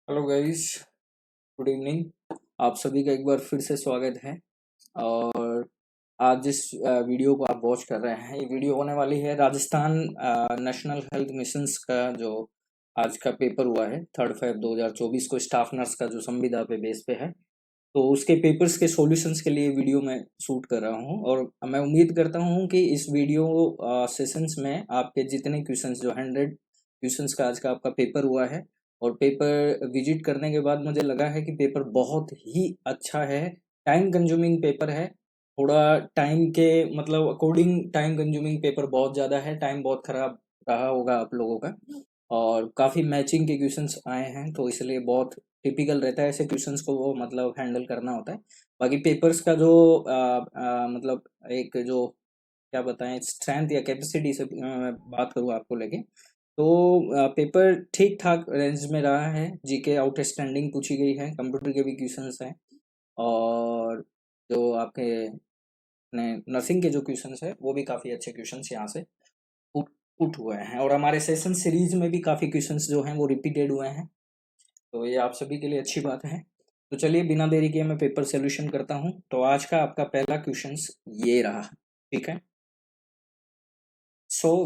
Hello guys, good evening. आप सभी का एक बार फिर से स्वागत है। और आज जिस वीडियो को आप वॉच कर रहे हैं, ये वीडियो होने वाली है राजस्थान नेशनल हेल्थ मिशंस का जो आज का पेपर हुआ है 3 फरवरी 2024 को, स्टाफ नर्स का जो संविदा पे बेस पे है। तो उसके पेपर्स के सॉल्यूशंस के लिए वीडियो मैं शूट कर रहा हूँ और मैं उम्मीद करता हूँ कि इस वीडियो सेशंस में आपके जितने क्वेश्चंस, जो 100 क्वेश्चंस का आज का आपका पेपर हुआ है, और पेपर विजिट करने के बाद मुझे लगा है कि पेपर बहुत ही अच्छा है। टाइम कंज्यूमिंग पेपर है, थोड़ा टाइम के मतलब अकॉर्डिंग टाइम कंज्यूमिंग पेपर बहुत ज़्यादा है। टाइम बहुत खराब रहा होगा आप लोगों का, और काफ़ी मैचिंग के क्वेश्चंस आए हैं, तो इसलिए बहुत टिपिकल रहता है ऐसे क्वेश्चंस को वो मतलब हैंडल करना होता है। बाकी पेपर्स का जो मतलब एक जो क्या बताएं स्ट्रेंथ या कैपेसिटी से मैं बात करूँ आपको लेके, तो पेपर ठीक ठाक रेंज में रहा है। जीके आउटस्टैंडिंग पूछी गई है, कंप्यूटर के भी क्वेश्चंस हैं, और जो आपके नर्सिंग के जो क्वेश्चंस है वो भी काफ़ी अच्छे क्वेश्चंस यहाँ से पुट पुट हुए हैं। और हमारे सेशन सीरीज में भी काफ़ी क्वेश्चंस जो हैं वो रिपीटेड हुए हैं, तो ये आप सभी के लिए अच्छी बात है। तो चलिए बिना देरी किए मैं पेपर सोल्यूशन करता हूँ। तो आज का आपका पहला क्वेश्चंस ये रहा, ठीक है।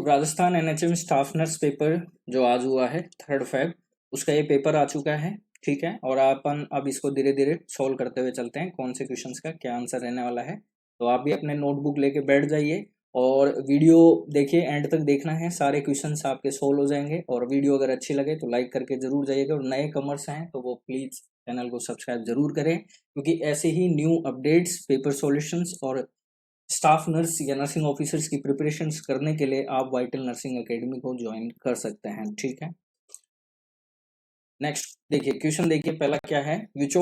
Rajasthan NHM staff nurse paper जो आज हुआ है 3 फरवरी, उसका ये पेपर आ चुका है, ठीक है। और अपन अब इसको धीरे धीरे सॉल्व करते हुए चलते हैं, कौन से क्वेश्चंस का क्या आंसर रहने वाला है। तो आप भी अपने नोटबुक लेके बैठ जाइए और वीडियो देखिए, एंड तक देखना है, सारे क्वेश्चंस आपके सोल्व हो जाएंगे। और वीडियो अगर अच्छी लगे तो लाइक करके जरूर जाइएगा, और नए कमर्स हैं तो वो प्लीज चैनल को सब्सक्राइब जरूर करें, क्योंकि ऐसे ही न्यू अपडेट्स, पेपर सॉल्यूशंस और स्टाफ नर्स या नर्सिंग ऑफिसर्स की प्रिपरेशंस करने के लिए आप वाइटल नर्सिंग एकेडमी को ज्वाइन कर सकते हैं, ठीक है। नेक्स्ट देखिए, क्वेश्चन देखिए, पहला क्या है, which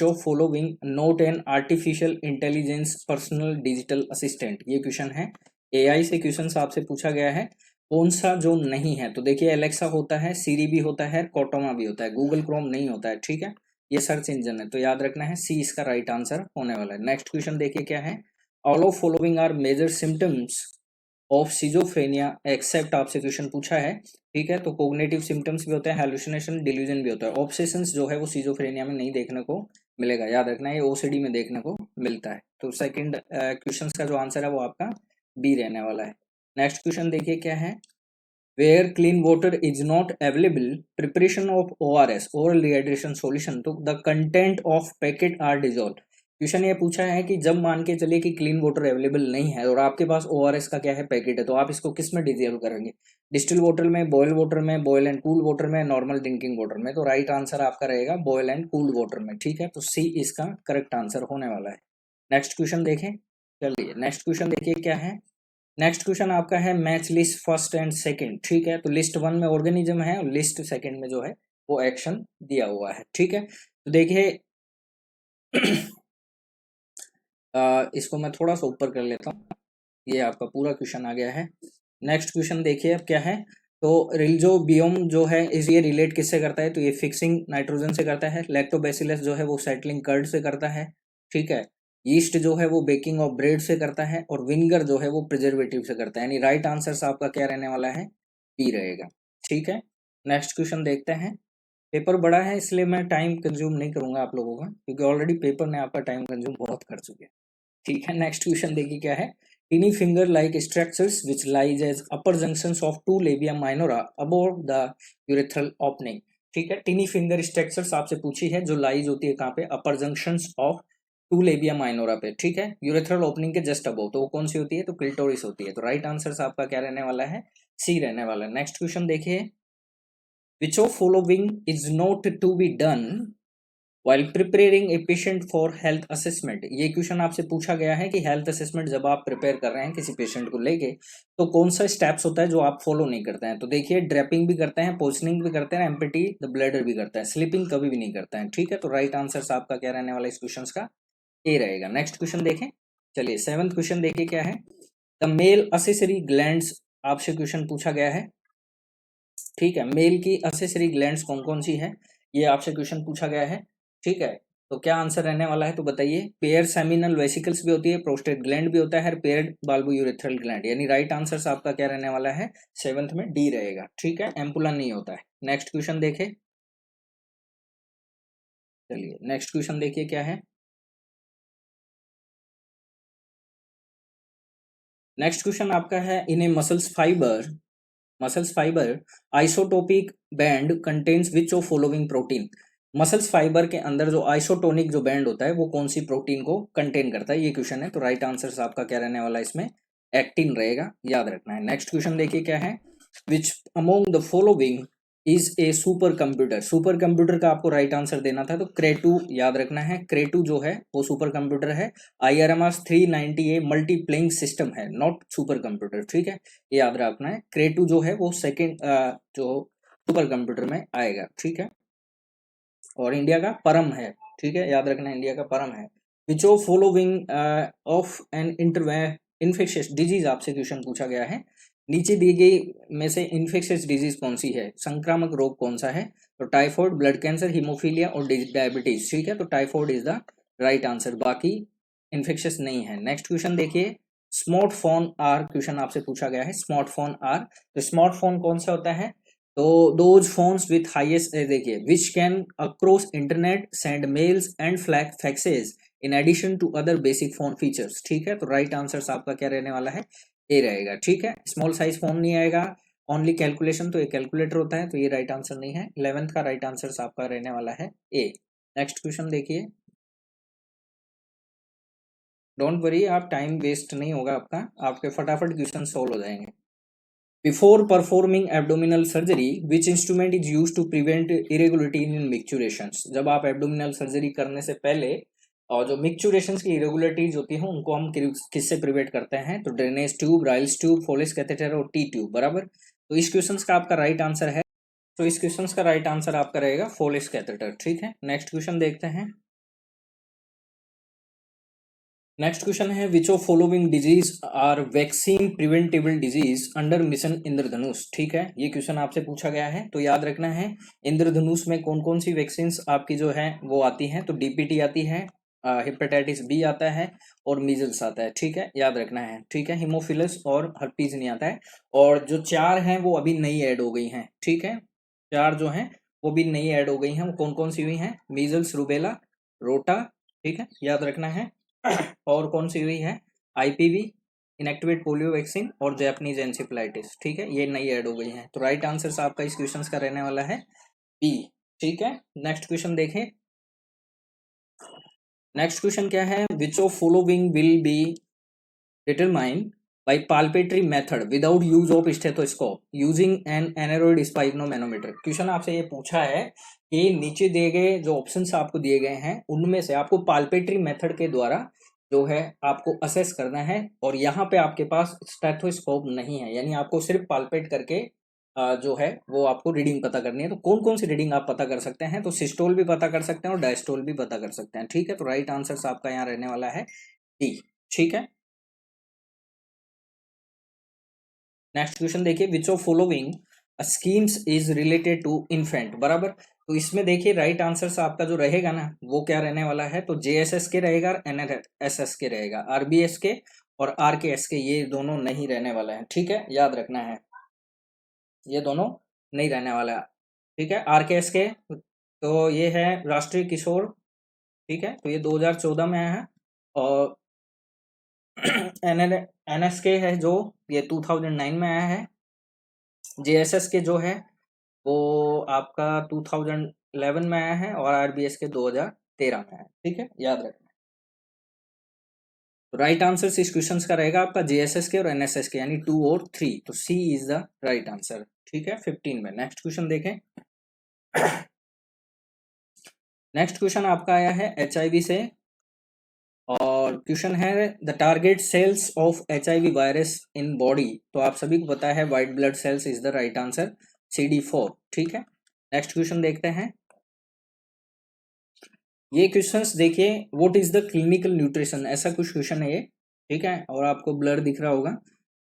of following note an artificial intelligence personal digital assistant. ये क्वेश्चन है, एआई से क्वेश्चन आपसे पूछा गया है, कौन सा जो नहीं है। तो देखिए, एलेक्सा होता है, सीरी भी होता है, कोटोमा भी होता है, गूगल क्रोम नहीं होता है, ठीक है। ये सर्च इंजन है, तो याद रखना है सी इसका राइट आंसर होने वाला है। नेक्स्ट क्वेश्चन देखिए क्या है, all of following are major symptoms of schizophrenia except, आपसे क्वेश्चन पूछा है, ठीक है। तो कोग्निटिव सिम्टम्स भी होते हैं, हेलुसिनेशन, डिल्यूजन भी होता है। ऑब्सेशंस जो है वो सिजोफ्रेनिया में नहीं देखने को मिलेगा, याद रखना है, ये ओसीडी में देखने को मिलता है। तो सेकंड क्वेश्चन का जो आंसर है वो आपका बी रहने वाला है। नेक्स्ट क्वेश्चन देखिए क्या है, where clean water is not available, preparation of ORS oral rehydration solution, तो the content of packet are dissolve. Question ये पूछा है कि जब मान के चलिए कि क्लीन वाटर अवेलेबल नहीं है और आपके पास ओआरएस का क्या है, पैकेट है, तो आप इसको किस में डिजोल्व करेंगे, डिस्टिल वाटर में, बॉयल वाटर में, बॉयल एंड कूल वाटर में, नॉर्मल ड्रिंकिंग वाटर में। तो राइट आंसर आपका रहेगा बॉयल एंड कूल्ड वाटर में, ठीक है। तो सी इसका करेक्ट आंसर होने वाला है। नेक्स्ट क्वेश्चन देखें, चलिए नेक्स्ट क्वेश्चन देखिए क्या है। नेक्स्ट क्वेश्चन आपका है match list first and second, ठीक है। तो लिस्ट वन में ऑर्गेनिज्म है और लिस्ट सेकंड में जो है वो एक्शन दिया हुआ है, ठीक है। तो देखिए इसको मैं थोड़ा सा ऊपर कर लेता हूँ, ये आपका पूरा क्वेश्चन आ गया है। नेक्स्ट क्वेश्चन देखिए अब क्या है, तो रिल्जोबियम जो है इस ये रिलेट किससे करता है, तो ये फिक्सिंग नाइट्रोजन से करता है। लैक्टोबैसिलस जो है वो सेटलिंग कर्ड से करता है, ठीक है। यीस्ट जो है वो बेकिंग ऑफ ब्रेड से करता है, और विनेगर जो है वो प्रिजर्वेटिव से करता है। यानी राइट आंसर आपका क्या रहने वाला है, बी रहेगा, ठीक है। नेक्स्ट क्वेश्चन देखते हैं। पेपर बड़ा है इसलिए मैं टाइम कंज्यूम नहीं करूंगा आप लोगों का, क्योंकि ऑलरेडी पेपर ने आपका टाइम कंज्यूम बहुत कर चुके हैं, ठीक है। नेक्स्ट क्वेश्चन देखिए क्या है, tiny finger like structures which lies at upper junctions of two labia minora above the urethral opening, ठीक है। टीनी फिंगर स्ट्रक्चर्स आपसे पूछी है, जो लाइज होती है कहाँ पे, upper junctions of two labia minora पे, ठीक है, यूरेथ्रल ओपनिंग के जस्ट अबोव। तो वो कौन सी होती है, तो क्लिटोरिस होती है। तो राइट आंसर आपका क्या रहने वाला है, सी रहने वाला है। नेक्स्ट क्वेश्चन देखिए, which of following is not to be done while preparing a patient for health assessment. ये क्वेश्चन आपसे पूछा गया है कि हेल्थ असेसमेंट जब आप प्रिपेयर कर रहे हैं किसी पेशेंट को लेके, तो कौन सा स्टेप्स होता है जो आप फॉलो नहीं करते हैं। तो देखिए, ड्रेपिंग भी करते हैं, पोजिशनिंग भी करते हैं, एम्पटी द ब्लैडर भी करते हैं, स्लीपिंग कभी भी नहीं करते हैं, ठीक है। तो राइट आंसर आपका क्या रहने वाला इस क्वेश्चन का, ए रहेगा। नेक्स्ट क्वेश्चन देखें, चलिए सेवंथ क्वेश्चन देखिए क्या है, द मेल असेसरी ग्लैंड्स, आपसे क्वेश्चन पूछा गया है, ठीक है। मेल की असेसरी ग्लैंड्स कौन कौन सी है, ये आपसे क्वेश्चन पूछा गया है, ठीक है। तो क्या आंसर रहने वाला है, तो बताइए। पेयर सेमिनल वेसिकल्स भी होती है, प्रोस्टेट ग्लैंड भी होता है, पेयर्ड बाल्बोयूरेथ्रल ग्लैंड। यानी राइट आंसर आपका क्या रहने वाला है, सेवंथ में डी रहेगा, ठीक है। एम्पुला नहीं होता है। नेक्स्ट क्वेश्चन देखे, चलिए नेक्स्ट क्वेश्चन देखिए क्या है। नेक्स्ट क्वेश्चन आपका है, in a muscles fiber isotopic band contains which of following protein. Muscles fiber के अंदर जो आइसोटोनिक जो बैंड होता है वो कौन सी प्रोटीन को कंटेन करता है, ये क्वेश्चन है। तो राइट आंसर आपका क्या रहने वाला है इसमें, एक्टिन रहेगा, याद रखना है। नेक्स्ट क्वेश्चन देखिए क्या है, which among the following is a super computer. Super computer का आपको राइट आंसर देना था, तो क्रेटू याद रखना है। क्रेटू जो है वो सुपर कंप्यूटर है। IRMS 390 ए मल्टीप्लेइंग सिस्टम है, नॉट सुपर कंप्यूटर, ठीक है, ये याद रखना है। क्रेटू जो है वो सेकेंड जो सुपर कंप्यूटर में आएगा, ठीक है। और इंडिया का परम है, ठीक है, याद रखना है, इंडिया का परम है। Which of following of an infectious disease आपसे क्वेश्चन पूछा गया है। नीचे दी गई में से इन्फेक्शियस डिजीज कौन सी है, संक्रामक रोग कौन सा है। तो टाइफॉइड, ब्लड कैंसर, हीमोफीलिया और डायबिटीज, ठीक है। तो typhoid is the right answer, बाकी इन्फेक्शियस नहीं है। नेक्स्ट क्वेश्चन देखिए, स्मार्टफोन आर क्वेश्चन आपसे पूछा गया है, स्मार्टफोन आर। तो स्मार्टफोन कौन सा होता है, तो दोज फोन्स विथ हाईएस्ट, देखिए, which can across internet send mails and faxes in addition to other basic phone features, ठीक है। तो राइट आंसर आपका क्या रहने वाला है, ए रहेगा, ठीक है। स्मॉल साइज फोन नहीं आएगा, ओनली कैलकुलेशन, तो ये कैलकुलेटर होता है, तो ये राइट आंसर नहीं है। 11th का राइट आंसर आपका रहने वाला है ए। नेक्स्ट क्वेश्चन देखिए, डोंट वरी, आप टाइम वेस्ट नहीं होगा आपका, आपके फटाफट क्वेश्चन सोल्व हो जाएंगे। Before performing abdominal surgery which instrument is use to prevent irregularity in micturitions. जब आप एब्डोमिनल सर्जरी करने से पहले और जो मिक्चुरेशंस की इरेगुलरिटीज होती हैं उनको हम किससे प्रिवेंट करते हैं, तो drainage tube, Ryle's tube, Foley's catheter और टी ट्यूब, बराबर। तो इस क्वेश्चन का आपका राइट आंसर है, तो इस क्वेश्चन का राइट आंसर आपका रहेगा फोलिस कैथेटर, ठीक है। नेक्स्ट क्वेश्चन देखते हैं। नेक्स्ट क्वेश्चन है, which of following disease are vaccine preventable disease under mission Indradhanush, ठीक है, ये क्वेश्चन आपसे पूछा गया है। तो याद रखना है, इंद्रधनुष में कौन कौन सी वैक्सीन आपकी जो है वो आती हैं, तो DPT आती है, हेपेटाइटिस बी आता है और मीजल्स आता है, ठीक है, याद रखना है, ठीक है। हिमोफिलस और हर्पीज नहीं आता है। और जो चार हैं वो अभी नई ऐड हो गई हैं, ठीक है, चार जो हैं वो भी नई ऐड हो गई हैं, वो कौन कौन सी हुई हैं, मीजल्स, रूबेला, रोटा, ठीक है, याद रखना है। और कौन सी हुई है, IPV, इनएक्टिवेट पोलियो वैक्सीन और जैपनीज एंसेफेलाइटिस, ठीक है, ये नई ऐड हो गई है। तो राइट आंसर आपका इस क्वेश्चन का रहने वाला है बी, ठीक है। नेक्स्ट क्वेश्चन देखें। नेक्स्ट क्वेश्चन क्या है, which of following will be determine by palpatory method without use of stethoscope using an aneroid sphygmomanometer। Question आपसे ये पूछा है कि नीचे दिए गए जो ऑप्शंस आपको दिए गए हैं उनमें से आपको पाल्पेटरी मेथड के द्वारा जो है आपको असेस करना है, और यहाँ पे आपके पास स्टेथोस्कोप नहीं है, यानी आपको सिर्फ पाल्पेट करके जो है वो आपको रीडिंग पता करनी है। तो कौन कौन सी रीडिंग आप पता कर सकते हैं, तो सिस्टोल भी पता कर सकते हैं और डायस्टोल भी पता कर सकते हैं, ठीक है। तो राइट आंसर आपका यहाँ रहने वाला है डी, ठीक है। नेक्स्ट क्वेश्चन देखिए, which of following schemes is related to infant, बराबर। तो इसमें देखिए राइट आंसर आपका जो रहेगा ना वो क्या रहने वाला है, तो JSS के रहेगा और NSS के रहेगा, RBS के और RKS के ये दोनों नहीं रहने वाला है, ठीक है, याद रखना है, ये दोनों नहीं रहने वाला है, ठीक है। RKS के तो ये है राष्ट्रीय किशोर, ठीक है, तो ये 2014 में आया है। और NSK है जो ये 2009 में आया है। JSS के जो है वो आपका 2011 में आया है और RBS के 2013 में आया है, ठीक है, याद रखना। तो राइट आंसर इस क्वेश्चन का रहेगा आपका JSS के और NSS के, यानी 2 और 3, तो C is the right answer, ठीक है, 15 में। नेक्स्ट क्वेश्चन देखें। नेक्स्ट क्वेश्चन आपका आया है HIV से, और क्वेश्चन है the target cells of HIV virus in body. तो आप सभी को पता है white blood cells is the right answer, CD4, ठीक है। नेक्स्ट क्वेश्चन देखते हैं। ये क्वेश्चंस देखिए, what is the clinical nutrition, ऐसा कुछ क्वेश्चन है ये, ठीक है, और आपको ब्लर दिख रहा होगा।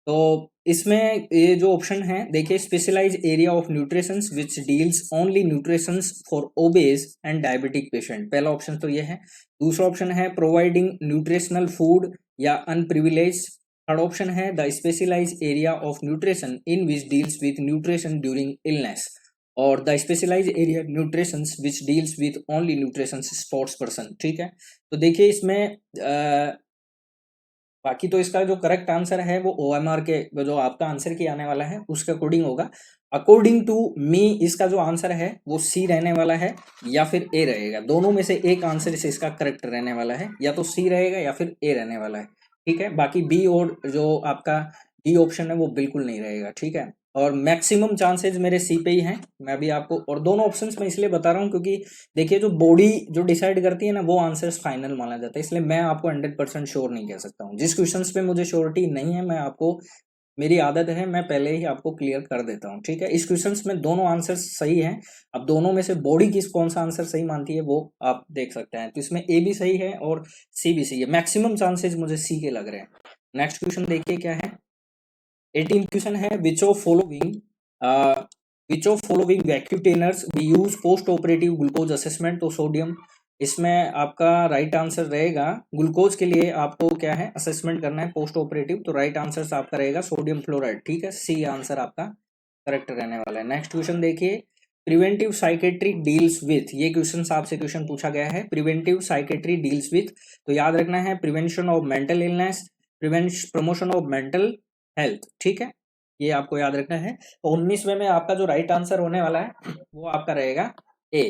तो इसमें ये जो ऑप्शन है देखिए, specialise area of nutrition which deals only nutrition for obese and diabetic patient, पहला ऑप्शन तो ये है। दूसरा ऑप्शन है प्रोवाइडिंग न्यूट्रिशनल फूड या अनप्रिविलेज। थर्ड ऑप्शन है the specialise area of nutrition in which deals with nutrition during illness. और the specialise area nutrition which deals with only nutrition sports person, ठीक है। तो देखिए इसमें बाकी तो इसका जो करेक्ट आंसर है वो OMR के जो आपका आंसर की आने वाला है उसके अकॉर्डिंग होगा। अकॉर्डिंग टू मी इसका जो आंसर है वो सी रहने वाला है या फिर ए रहेगा, दोनों में से एक आंसर से इसका करेक्ट रहने वाला है, या तो सी रहेगा या फिर ए रहने वाला है, ठीक है। बाकी बी और जो आपका डी ऑप्शन है वो बिल्कुल नहीं रहेगा, ठीक है। और मैक्सिमम चांसेस मेरे सी पे ही हैं। मैं भी आपको और दोनों ऑप्शंस में इसलिए बता रहा हूँ क्योंकि देखिए जो बॉडी जो डिसाइड करती है ना वो आंसर्स फाइनल माना जाता है, इसलिए मैं आपको 100% श्योर नहीं कह सकता हूँ। जिस क्वेश्चंस पे मुझे श्योरिटी नहीं है मैं आपको, मेरी आदत है मैं पहले ही आपको क्लियर कर देता हूँ, ठीक है। इस क्वेश्चंस में दोनों आंसर्स सही हैं। अब दोनों में से बॉडी किस कौन सा आंसर सही मानती है वो आप देख सकते हैं। तो इसमें ए भी सही है और सी भी सही है, मैक्सिमम चांसेस मुझे सी के लग रहे हैं। नेक्स्ट क्वेश्चन देखिए क्या है। 18 क्वेश्चन है, which of following vacutainers we use post operative glucose assessment, तो सोडियम इसमें आपका राइट आंसर रहेगा। ग्लूकोज के लिए आपको क्या है असेसमेंट करना है पोस्ट ऑपरेटिव, तो राइट आंसर आपका रहेगा सोडियम फ्लोराइड, ठीक है। सी आंसर आपका करेक्ट रहने वाला है। नेक्स्ट क्वेश्चन देखिए, प्रिवेंटिव साइकेट्री डील्स विथ, ये क्वेश्चन आपसे क्वेश्चन पूछा गया है, प्रिवेंटिव साइकेट्री डील्स विथ, तो याद रखना है prevention of mental illness, promotion of mental health, ठीक है, ये आपको याद रखना है। तो 19वें में आपका जो राइट आंसर होने वाला है वो आपका रहेगा ए,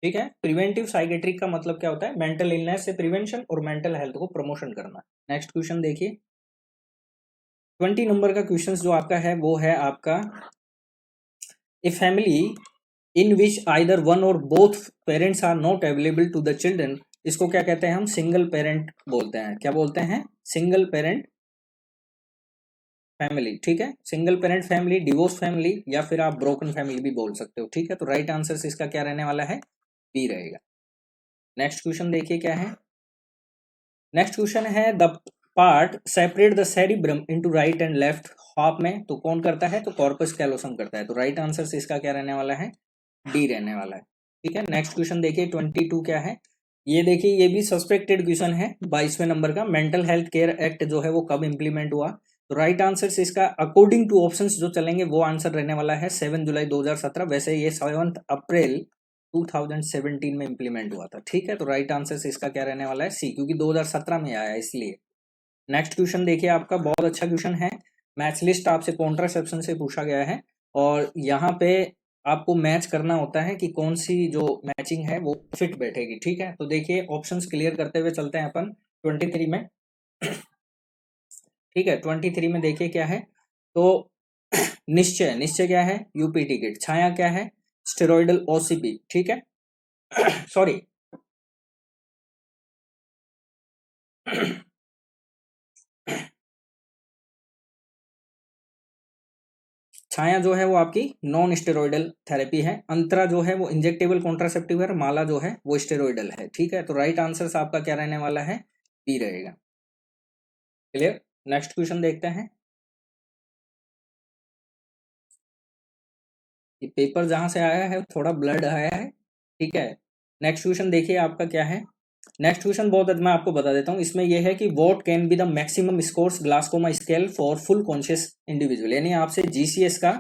ठीक है। प्रिवेंटिव साइकेट्रिक का मतलब क्या होता है, मेंटल इलनेस से प्रिवेंशन और मेंटल हेल्थ को प्रमोशन करना। नेक्स्ट क्वेश्चन देखिए, 20 नंबर का क्वेश्चन जो आपका है वो है आपका, a family in which either one or both parents are not available to the children, इसको क्या कहते हैं हम, सिंगल पेरेंट बोलते हैं। क्या बोलते हैं, सिंगल पेरेंट फैमिली, ठीक है। Single parent family, divorce family, या फिर आप ब्रोकन फैमिली भी बोल सकते हो, ठीक है। तो राइट आंसर इसका क्या रहने वाला है, बी रहेगा। नेक्स्ट क्वेश्चन देखिए क्या है। नेक्स्ट क्वेश्चन है, the part separate the cerebrum into right and left half में, तो कौन करता है, तो कॉर्पस कैलोसम करता है। तो राइट आंसर इसका क्या रहने वाला है, डी रहने वाला है, ठीक है। नेक्स्ट क्वेश्चन देखिए 22 क्या है, ये देखिए ये भी सस्पेक्टेड क्वेश्चन है। 22वें नंबर का, मेंटल हेल्थ केयर एक्ट जो है वो कब इंप्लीमेंट हुआ, तो राइट आंसर इसका अकॉर्डिंग टू ऑप्शंस जो चलेंगे वो आंसर रहने वाला है 7 जुलाई 2017। वैसे ये 7 अप्रैल 2017 में इंप्लीमेंट हुआ था, ठीक है। तो राइट आंसर इसका क्या रहने वाला है, सी, क्योंकि 2017 में आया इसलिए। नेक्स्ट क्वेश्चन देखिए आपका, बहुत अच्छा क्वेश्चन है। मैच लिस्ट आपसे कॉन्ट्रासेप्शन से पूछा गया है और यहाँ पे आपको मैच करना होता है कि कौन सी जो मैचिंग है वो फिट बैठेगी, ठीक है। तो देखिए ऑप्शंस क्लियर करते हुए चलते हैं अपन 23 में, ठीक है। 23 में देखिए क्या है, तो निश्चय, निश्चय क्या है, यूपी टिकट, छाया क्या है, स्टेरॉइडल ओसीपी, ठीक है। सॉरी छाया जो है वो आपकी नॉन स्टेरॉइडल थेरेपी है, अंतरा जो है वो इंजेक्टेबल कॉन्ट्रासेप्टिव है, माला जो है वो स्टेरॉइडल है, ठीक है। तो राइट आंसर आपका क्या रहने वाला है, बी रहेगा। क्लियर। नेक्स्ट क्वेश्चन देखते हैं। ये पेपर जहां से आया है थोड़ा ब्लड आया है, ठीक है। नेक्स्ट क्वेश्चन देखिए आपका क्या है। नेक्स्ट क्वेश्चन बहुत मैं आपको बता देता हूँ, इसमें यह है कि what can be the maximum scores Glasgow coma scale for full conscious individual, यानी आपसे जीसीएस का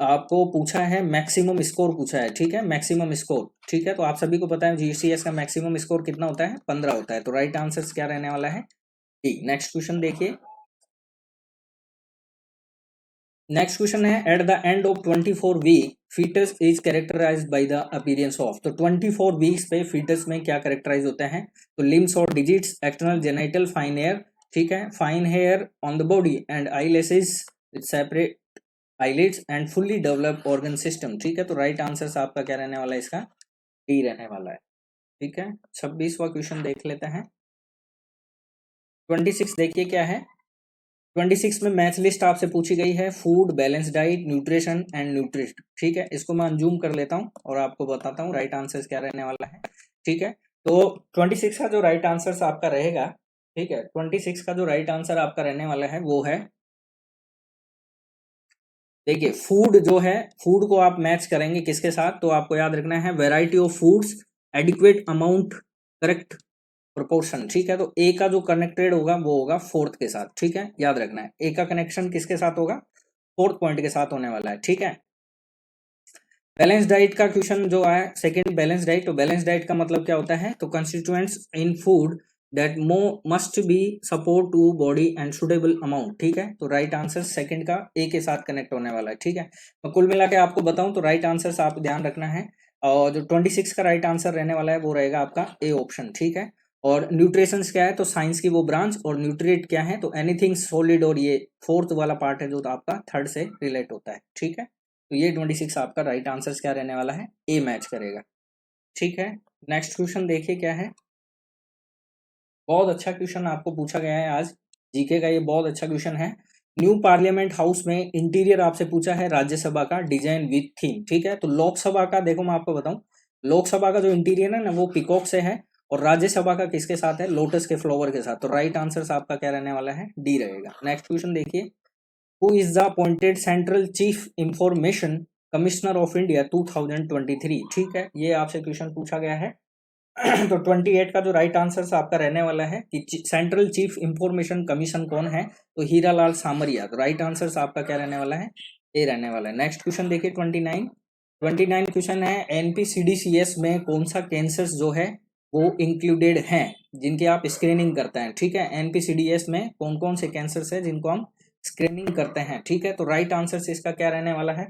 आपको पूछा है, मैक्सिमम स्कोर पूछा है, ठीक है, मैक्सिमम स्कोर, ठीक है। तो आप सभी को पता है जीसीएस का मैक्सिमम स्कोर कितना होता है, 15 होता है। तो राइट आंसर क्या रहने वाला है, डी। नेक्स्ट क्वेश्चन देखिए। नेक्स्ट क्वेश्चन है, at the end of 24 week foetus is characterised by the appearance of, तो 24 वीक्स पे फीटस में क्या कैरेक्टराइज होते हैं, तो लिम्स और digits, external genital, fine hair, ठीक है, fine hair on the body and eyelashes with separate eyelids and fully developed organ system, ठीक है। तो राइट आंसर आपका क्या रहने वाला है, इसका डी रहने वाला है, ठीक है। 26वां क्वेश्चन देख लेते हैं। 26 देखिए क्या है। 26 में मैथ लिस्ट आपसे पूछी गई है, food, balance diet, nutrition and nutrition, ठीक है। इसको मैं अनजूम कर लेता हूँ और आपको बताता हूँ राइट आंसर क्या रहने वाला है, ठीक है। तो 26 का जो राइट आंसर आपका रहेगा, ठीक है, 26 का जो राइट आंसर आपका रहने वाला है वो है, देखिए फूड जो है, फूड को आप मैच करेंगे किसके साथ, तो आपको याद रखना है variety of foods, adequate amount, correct proportion, ठीक है। तो ए का जो कनेक्टेड होगा वो होगा फोर्थ के साथ, ठीक है, याद रखना है ए का कनेक्शन किसके साथ होगा, फोर्थ पॉइंट के साथ होने वाला है, ठीक है। बैलेंस डाइट का क्वेश्चन जो आया सेकंड, बैलेंस डाइट। तो बैलेंस डाइट का मतलब क्या होता है, तो constituents in food that must be support to body and suitable amount, ठीक है। तो राइट आंसर सेकंड का ए के साथ कनेक्ट होने वाला है, ठीक है। तो कुल मिला के आपको बताऊं तो राइट आंसर आप ध्यान रखना है, और जो 26 का राइट आंसर रहने वाला है वो रहेगा आपका ए ऑप्शन, ठीक है। और न्यूट्रिशंस क्या है, तो साइंस की वो ब्रांच, और न्यूट्रिएट क्या है, तो एनीथिंग सॉलिड, और ये फोर्थ वाला पार्ट है जो तो आपका थर्ड से रिलेट होता है, ठीक है। तो ये 26 आपका राइट आंसर क्या रहने वाला है, ए मैच करेगा, ठीक है। नेक्स्ट क्वेश्चन देखिए क्या है। बहुत अच्छा क्वेश्चन आपको पूछा गया है आज, जीके का ये बहुत अच्छा क्वेश्चन है। न्यू पार्लियामेंट हाउस में इंटीरियर आपसे पूछा है राज्यसभा का, डिजाइन विथ थीम, ठीक है। तो लोकसभा का देखो मैं आपको बताऊं, लोकसभा का जो इंटीरियर है ना वो पिकॉक से है, और राज्यसभा का किसके साथ है, लोटस के फ्लावर के साथ। तो राइट आंसर आपका क्या रहने वाला है, डी रहेगा। नेक्स्ट क्वेश्चन देखिए, who is the appointed central chief information commissioner of India 2023, ठीक है। ये आपसे क्वेश्चन पूछा गया है। तो 28 का जो राइट आंसर आपका रहने वाला है कि सेंट्रल चीफ इंफॉर्मेशन कमीशन कौन है, तो हीरालाल सामरिया। तो राइट आंसर आपका क्या रहने वाला है, ए रहने वाला है। नेक्स्ट क्वेश्चन देखिए 29 क्वेश्चन है, एनपीसीडीसीएस में कौन सा कैंसर जो है वो इंक्लूडेड है, जिनकी आप स्क्रीनिंग करते हैं, ठीक है। एनपीसीडीएस में कौन कौन से कैंसर है जिनको हम स्क्रीनिंग करते हैं, ठीक है। तो राइट आंसर इसका क्या रहने वाला है,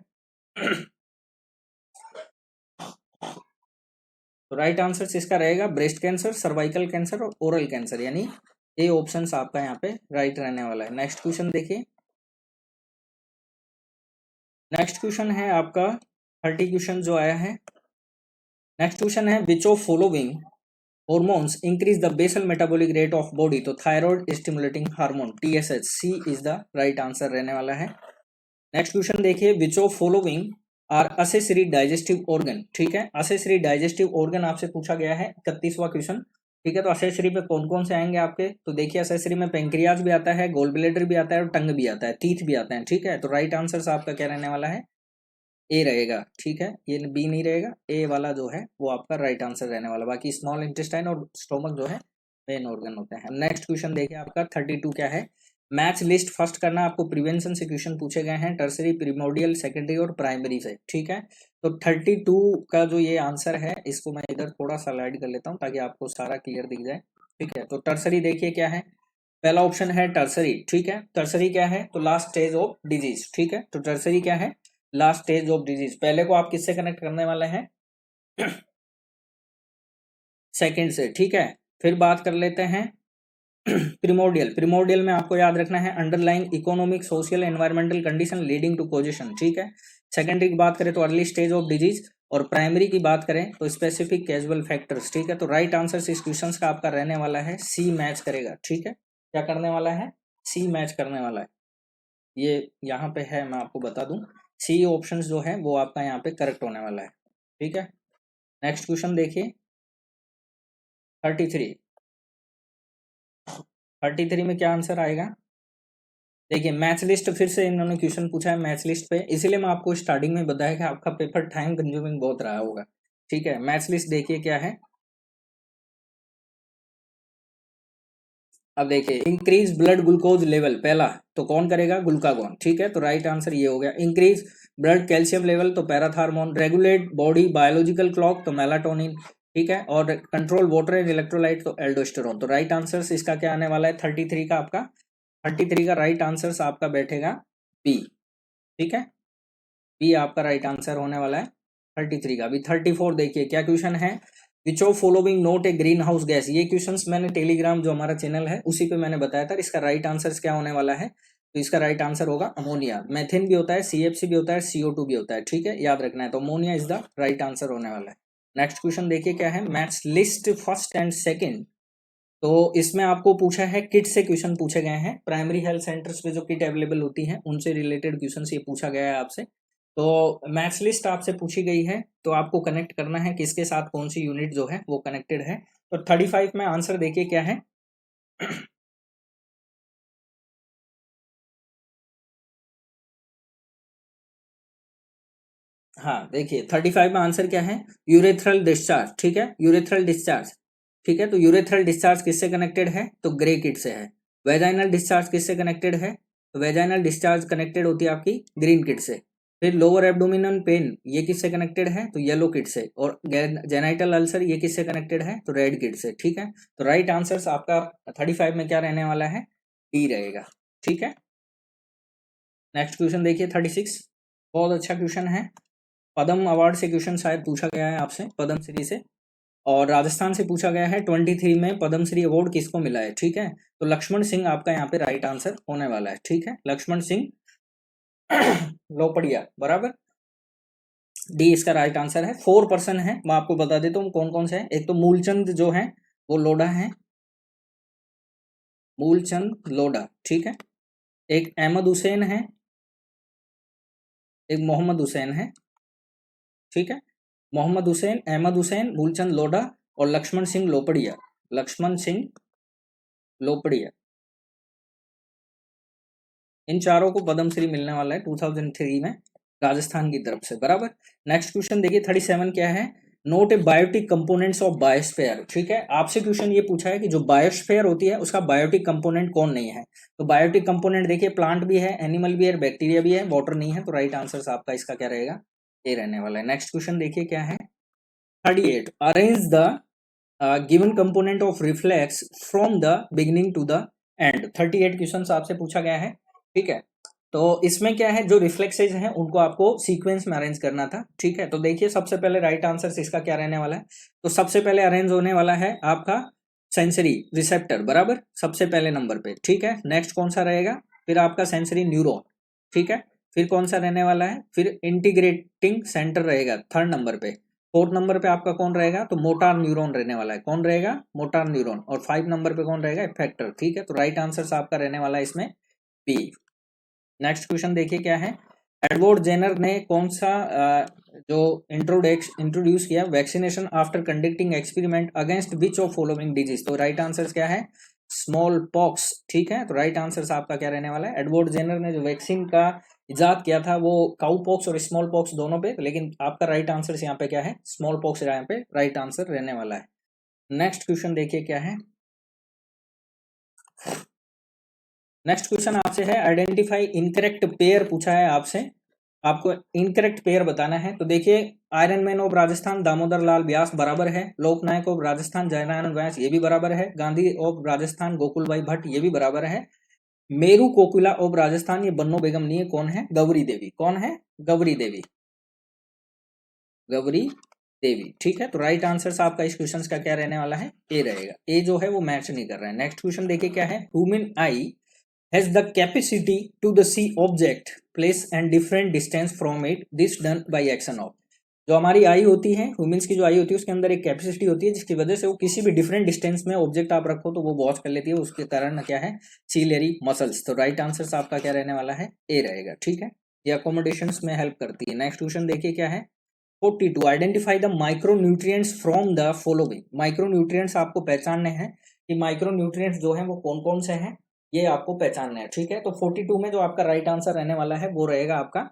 तो राइट आंसर इसका रहेगा ब्रेस्ट कैंसर, सर्वाइकल कैंसर और ओरल कैंसर, यानी ये ऑप्शन आपका यहाँ पे राइट रहने वाला है। नेक्स्ट क्वेश्चन देखिए, नेक्स्ट क्वेश्चन है आपका 30 क्वेश्चन जो आया है। नेक्स्ट क्वेश्चन है, which of following hormones increase the basal metabolic rate of body, तो thyroid stimulating hormone TSH, C is the right answer रहने वाला है। नेक्स्ट क्वेश्चन देखिए, which of following are accessory digestive organ, ठीक है। Accessory digestive organ आपसे पूछा गया है, 31वां क्वेश्चन, ठीक है। तो असेसरी पे कौन कौन से आएंगे आपके, तो देखिए असेसरी में पेंक्रियाज भी आता है, गोल ब्लेडर भी आता है, और टंग भी आता है, टीथ भी आते हैं, ठीक है। तो राइट आंसर आपका क्या रहने वाला है, ए रहेगा, ठीक है। ये बी नहीं रहेगा, ए वाला जो है वो आपका राइट आंसर रहने वाला। बाकी स्मॉल इंटेस्टाइन और स्टोमक जो है मेन ऑर्गन होते हैं। नेक्स्ट क्वेश्चन देखिए आपका 32 क्या है, मैच लिस्ट फर्स्ट करना। आपको प्रिवेंशन से क्वेश्चन पूछे गए हैं, टर्सरी, प्रीमोडियल, सेकेंडरी और प्राइमरी से, ठीक है। तो 32 का जो ये आंसर है, इसको मैं इधर थोड़ा सा लाइट कर लेता हूँ ताकि आपको सारा क्लियर दिख जाए, ठीक है। तो टर्सरी देखिए क्या है, पहला ऑप्शन है टर्सरी, ठीक है। टर्सरी क्या है, तो लास्ट स्टेज ऑफ डिजीज, ठीक है। तो टर्सरी क्या है, लास्ट स्टेज ऑफ डिजीज। पहले को आप किससे कनेक्ट करने वाले हैं, सेकंड से, ठीक है। फिर बात कर लेते हैं प्रिमोडियल। प्रिमोडियल में आपको याद रखना है underlying economic, social, environmental condition leading to position, ठीक है। सेकेंडरी की बात करें तो अर्ली स्टेज ऑफ डिजीज, और प्राइमरी की बात करें तो स्पेसिफिक कैजुअल फैक्टर्स, ठीक है। तो राइट आंसर इस क्वेश्चन का आपका रहने वाला है सी मैच करेगा, ठीक है। क्या करने वाला है, सी मैच करने वाला है, ये यहाँ पे है, मैं आपको बता दूं, सी ऑप्शन जो है वो आपका यहाँ पे करेक्ट होने वाला है, ठीक है। नेक्स्ट क्वेश्चन देखिए 33। 33 में क्या आंसर आएगा, देखिए मैच लिस्ट, फिर से इन्होंने क्वेश्चन पूछा है मैच लिस्ट पे, इसीलिए मैं आपको स्टार्टिंग में बताया कि आपका पेपर टाइम कंज्यूमिंग बहुत रहा होगा, ठीक है। मैच लिस्ट देखिए क्या है, अब देखिए इंक्रीज ब्लड ग्लूकोज लेवल, पहला तो कौन करेगा, ग्लूकागॉन, ठीक है। तो राइट आंसर ये हो गया। इंक्रीज ब्लड कैल्शियम लेवल, तो parathormone. Regulate body biological clock, तो मेलाटोनिन, ठीक है। और कंट्रोल वाटर एंड इलेक्ट्रोलाइट, तो एल्डोस्टेरोन। तो राइट आंसर इसका क्या आने वाला है, 33 का आपका, 33 का राइट आंसर आपका बैठेगा बी, ठीक है। बी आपका राइट आंसर होने वाला है 33 का। अभी 34 देखिए क्या क्वेश्चन है, which of following note A green house gas. ये क्वेश्चंस मैंने टेलीग्राम जो हमारा चैनल है उसी पे मैंने बताया था। इसका राइट आंसर क्या होने वाला है, तो इसका राइट आंसर होगा अमोनिया। मेथिन भी होता है, CFC भी होता है, CO2 भी होता है, ठीक है, याद रखना है। तो ammonia is the right answer होने वाला है। नेक्स्ट क्वेश्चन देखिए क्या है, maths list first and second. तो इसमें आपको पूछा है किट से क्वेश्चन पूछे गए हैं, प्राइमरी हेल्थ सेंटर्स पे जो किट अवेलेबल होती हैं उनसे रिलेटेड क्वेश्चन ये पूछा गया है आपसे। तो मैथ्स लिस्ट आपसे पूछी गई है, तो आपको कनेक्ट करना है किसके साथ, कौन सी यूनिट जो है वो कनेक्टेड है। तो 35 में आंसर देखिए क्या है हाँ देखिए 35 में आंसर क्या है, यूरेथ्रल डिस्चार्ज, ठीक है, यूरेथ्रल डिस्चार्ज, ठीक है। तो यूरेथ्रल डिस्चार्ज किससे कनेक्टेड है, तो ग्रे किट से है। वेजाइनल डिस्चार्ज किससे कनेक्टेड है, तो वेजाइनल डिस्चार्ज कनेक्टेड होती है आपकी ग्रीन किट से। फिर लोअर एब्डोमिनल पेन ये किससे कनेक्टेड है, तो येलो किड से, और जेनाइटल अल्सर ये किससे कनेक्टेड है, तो रेड किड से। ठीक है, तो राइट आंसर आपका 35 में क्या रहने वाला है, डी रहेगा। ठीक है, नेक्स्ट क्वेश्चन देखिए 36, बहुत अच्छा क्वेश्चन है। पद्म अवार्ड से क्वेश्चन शायद पूछा गया है आपसे, पद्म श्री से, और राजस्थान से पूछा गया है। 23 में पद्मश्री अवार्ड किसको मिला है, ठीक है, तो लक्ष्मण सिंह आपका यहाँ पे राइट आंसर होने वाला है। ठीक है, लक्ष्मण सिंह लोपड़िया, बराबर, डी इसका राइट आंसर है। 4 पर्सन है, मैं आपको बता देता हूँ कौन कौन से हैं। एक तो मूलचंद जो है वो लोढ़ा है, मूलचंद लोढ़ा, ठीक है। एक अहमद हुसैन है, एक मोहम्मद हुसैन है, ठीक है। मोहम्मद हुसैन, अहमद हुसैन, मूलचंद लोढ़ा और लक्ष्मण सिंह लोपड़िया, लक्ष्मण सिंह लोपड़िया, इन चारों को पद्मश्री मिलने वाला है 2003 में राजस्थान की तरफ से, बराबर। नेक्स्ट क्वेश्चन देखिए 37 क्या है, not a biotic components of biosphere. ठीक है, आपसे क्वेश्चन ये पूछा है कि जो बायोस्फीयर होती है उसका बायोटिक कंपोनेंट कौन नहीं है। तो बायोटिक कंपोनेंट देखिए, प्लांट भी है, एनिमल भी है, बैक्टीरिया भी है, वाटर नहीं है, तो राइट आंसर आपका इसका क्या रहेगा, ए रहने वाला है। नेक्स्ट क्वेश्चन देखिए क्या है, 38, arrange the given component of reflex from the beginning to the end. 38 question आपसे पूछा गया है, ठीक है। तो इसमें क्या है, जो रिफ्लेक्सेज हैं उनको आपको सीक्वेंस में अरेंज करना था। ठीक है, तो देखिए सबसे पहले राइट आंसर इसका क्या रहने वाला है, तो सबसे पहले अरेंज होने वाला है आपका सेंसरी रिसेप्टर, बराबर, सबसे पहले नंबर पे। ठीक है, नेक्स्ट कौन सा रहेगा, फिर आपका सेंसरी न्यूरॉन, ठीक है। फिर कौन सा रहने वाला है, फिर इंटीग्रेटिंग सेंटर रहेगा थर्ड नंबर पे। फोर्थ नंबर पे आपका कौन रहेगा, तो मोटार न्यूरॉन रहने वाला है, कौन रहेगा, मोटार न्यूरॉन। और 5 नंबर पे कौन रहेगा, इफेक्टर। ठीक है, तो राइट आंसर आपका रहने वाला है इसमें बी। नेक्स्ट क्वेश्चन देखिए क्या है, एडवर्ड जेनर ने कौन सा जो इंट्रोड्यूस किया, vaccination after conducting experiment against which of following disease. तो राइट आंसर क्या है, स्मॉल पॉक्स। ठीक है, तो राइट आंसर आपका क्या रहने वाला है, एडवर्ड जेनर ने जो वैक्सीन का इजाद किया था वो काउ पॉक्स और स्मॉल पॉक्स दोनों पे, लेकिन आपका राइट आंसर यहाँ पे क्या है, स्मॉल पॉक्स यहाँ पे राइट आंसर रहने वाला है। नेक्स्ट क्वेश्चन देखिए क्या है, नेक्स्ट क्वेश्चन आपसे है, आइडेंटिफाई इनकरेक्ट पेयर पूछा है आपसे, आपको इनकरेक्ट पेयर बताना है। तो देखिए, iron man of Rajasthan Damodar Lal Vyas बराबर है, लोकनायक ऑफ राजस्थान जयनारायण व्यास ये भी बराबर है, गांधी ऑफ राजस्थान गोकुल भाई भट्ट ये भी बराबर है, मेरू कोकिला ऑफ राजस्थान ये बन्नो बेगम नहीं है, कौन है, गौरी देवी, कौन है, गौरी देवी, गौरी देवी। ठीक है, तो राइट आंसर आपका इस क्वेश्चन का क्या रहने वाला है, ए रहेगा। ए जो है वो मैच नहीं कर रहा है। नेक्स्ट क्वेश्चन देखिए क्या है, human I has the capacity to the see object place and different distance from it, this done by action of। जो हमारी आई होती है, ह्यूमंस की जो आई होती है उसके अंदर एक कैपेसिटी होती है जिसकी वजह से वो किसी भी डिफरेंट डिस्टेंस में ऑब्जेक्ट आप रखो तो वो वॉच कर लेती है, उसके कारण क्या है, सीलियरी मसल्स। तो राइट आंसर आपका क्या रहने वाला है, ए रहेगा। ठीक है, ये अकोमोडेशन में हेल्प करती है। नेक्स्ट क्वेश्चन देखिए क्या है, 42, identify the micro nutrients from the following. Micro nutrients आपको पहचानने हैं कि माइक्रो न्यूट्रिएंट्स जो है वो कौन कौन से हैं, ये आपको पहचानना है। ठीक है, तो 42 में जो आपका राइट आंसर रहने वाला है वो रहेगा आपका,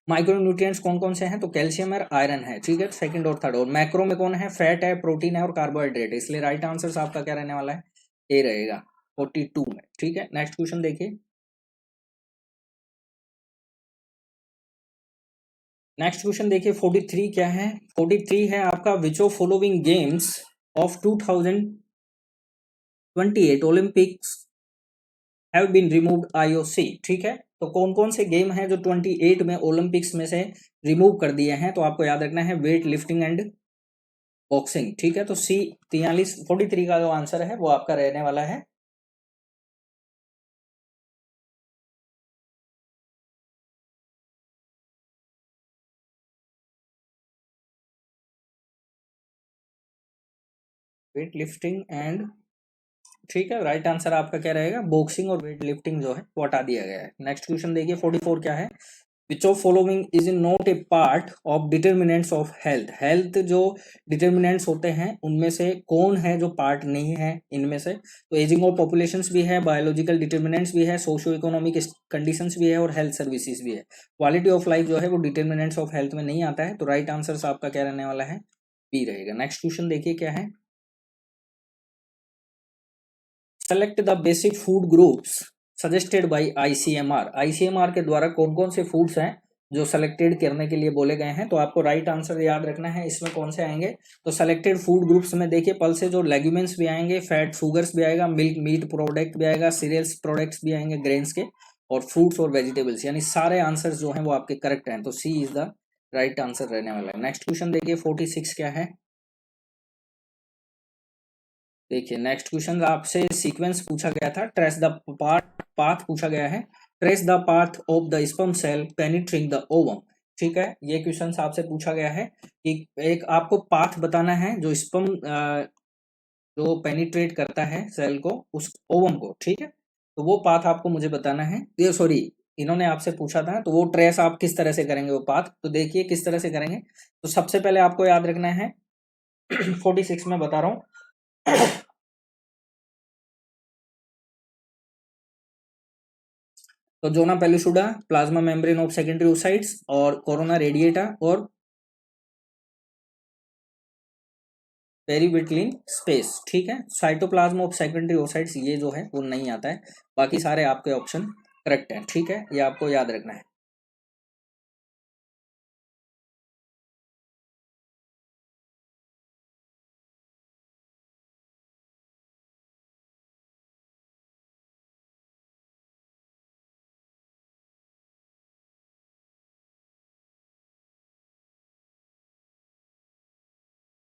माइक्रो न्यूट्रिएंट्स कौन कौन से हैं, तो कैल्शियम और आयरन है। ठीक है, सेकंड और थर्ड। और मैक्रो में कौन है, फैट है, प्रोटीन है और कार्बोहाइड्रेट है, इसलिए राइट आंसर आपका क्या रहने वाला है, ए रहेगा 42 में। ठीक है, नेक्स्ट क्वेश्चन देखिए, नेक्स्ट क्वेश्चन देखिए 43 क्या है, 43 है आपका, which of following games of 2028 olympics have been removed IOC. ठीक है, तो कौन कौन से गेम हैं जो 28 में ओलंपिक्स में से रिमूव कर दिए हैं, तो आपको याद रखना है वेट लिफ्टिंग एंड बॉक्सिंग। ठीक है, तो सी 43 का जो आंसर है वो आपका रहने वाला है वेट लिफ्टिंग एंड, ठीक है, राइट आंसर आपका क्या रहेगा, बॉक्सिंग और वेट लिफ्टिंग जो है वो हटा दिया गया है। नेक्स्ट क्वेश्चन देखिए 44 क्या है, which of following is not a part of determinants of health. Health जो डिटर्मिनेंट्स होते हैं उनमें से कौन है जो पार्ट नहीं है इनमें से, तो एजिंग ऑफ पॉपुलेशंस भी है, बायोलॉजिकल डिटर्मिनेंट्स भी है, सोशियो इकोनॉमिक कंडीशंस भी है और हेल्थ सर्विसेज भी है। क्वालिटी ऑफ लाइफ जो है वो डिटर्मिनेंट्स ऑफ हेल्थ में नहीं आता है, तो राइट आंसर आपका क्या रहने वाला है, बी रहेगा। नेक्स्ट क्वेश्चन देखिए क्या है, select the basic food groups suggested by ICMR. ICMR के द्वारा कौन कौन से फूड्स हैं जो सेलेक्टेड करने के लिए बोले गए हैं। तो आपको राइट आंसर याद रखना है, इसमें कौन से आएंगे। तो सेलेक्टेड फूड ग्रुप्स में देखिए पल्स से जो लेग्यूमेंट्स भी आएंगे, फैट शुगर्स भी आएगा, मिल्क मीट प्रोडक्ट भी आएगा, सीरियल्स प्रोडक्ट्स भी आएंगे ग्रेन्स के, और फ्रूट्स और वेजिटेबल्स, यानी सारे आंसर जो हैं वो आपके करेक्ट हैं। तो C is the right answer रहने वाला है। नेक्स्ट क्वेश्चन देखिए 46 क्या है। देखिए नेक्स्ट क्वेश्चन आपसे सीक्वेंस पूछा गया था, ट्रेस द पाथ पूछा गया है। Trace the path of the sperm cell penetrating the ovum. ठीक है, ये क्वेश्चन आपसे पूछा गया है कि एक आपको पाथ बताना है जो स्पर्म जो पेनिट्रेट करता है सेल को, उस ओवम को। ठीक है, तो वो पाथ आपको मुझे बताना है। ये सॉरी, इन्होंने आपसे पूछा था, तो वो ट्रेस आप किस तरह से करेंगे वो पाथ। तो देखिए किस तरह से करेंगे। तो सबसे पहले आपको याद रखना है 46 में बता रहा हूं। तो zona pellucida, plasma membrane of secondary oocytes, और कोरोना रेडिएटा, और पेरीविटलिन स्पेस। ठीक है, साइटोप्लाज्म ऑफ सेकेंडरी ओसाइट्स ये जो है वो नहीं आता है, बाकी सारे आपके ऑप्शन करेक्ट हैं। ठीक है, ये आपको याद रखना है।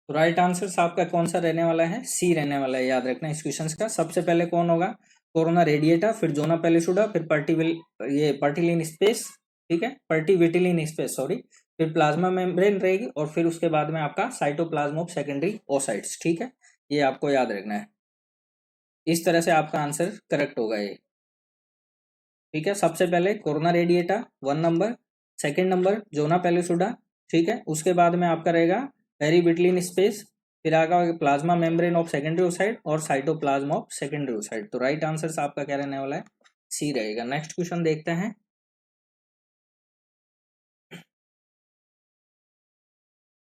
तो राइट आंसर आपका कौन सा रहने वाला है, सी रहने वाला है। याद रखना इस क्वेश्चन का। सबसे पहले कौन होगा, कोरोना रेडिएटा, फिर जोना पेलिसुडा, फिर पर्टिलिन स्पेस। ठीक है, पर्टिविटिलिन स्पेस सॉरी, फिर प्लाज्मा मेम्ब्रेन रहेगी, और फिर उसके बाद में आपका साइटोप्लाज्म ऑफ सेकेंडरी ओसाइट्स। ठीक है, ये आपको याद रखना है। इस तरह से आपका आंसर करेक्ट होगा ये। ठीक है, सबसे पहले कोरोना रेडिएटा 1 नंबर, सेकंड नंबर जोना पेलिसुडा। ठीक है, उसके बाद में आपका रहेगा पेरीविटलिन स्पेस, फिर आएगा plasma membrane of secondary oocyte, और साइटोप्लाज्म ऑफ सेकेंडरी ओसाइट। तो राइट आंसर आपका क्या रहने वाला है, सी रहेगा। नेक्स्ट क्वेश्चन देखते हैं।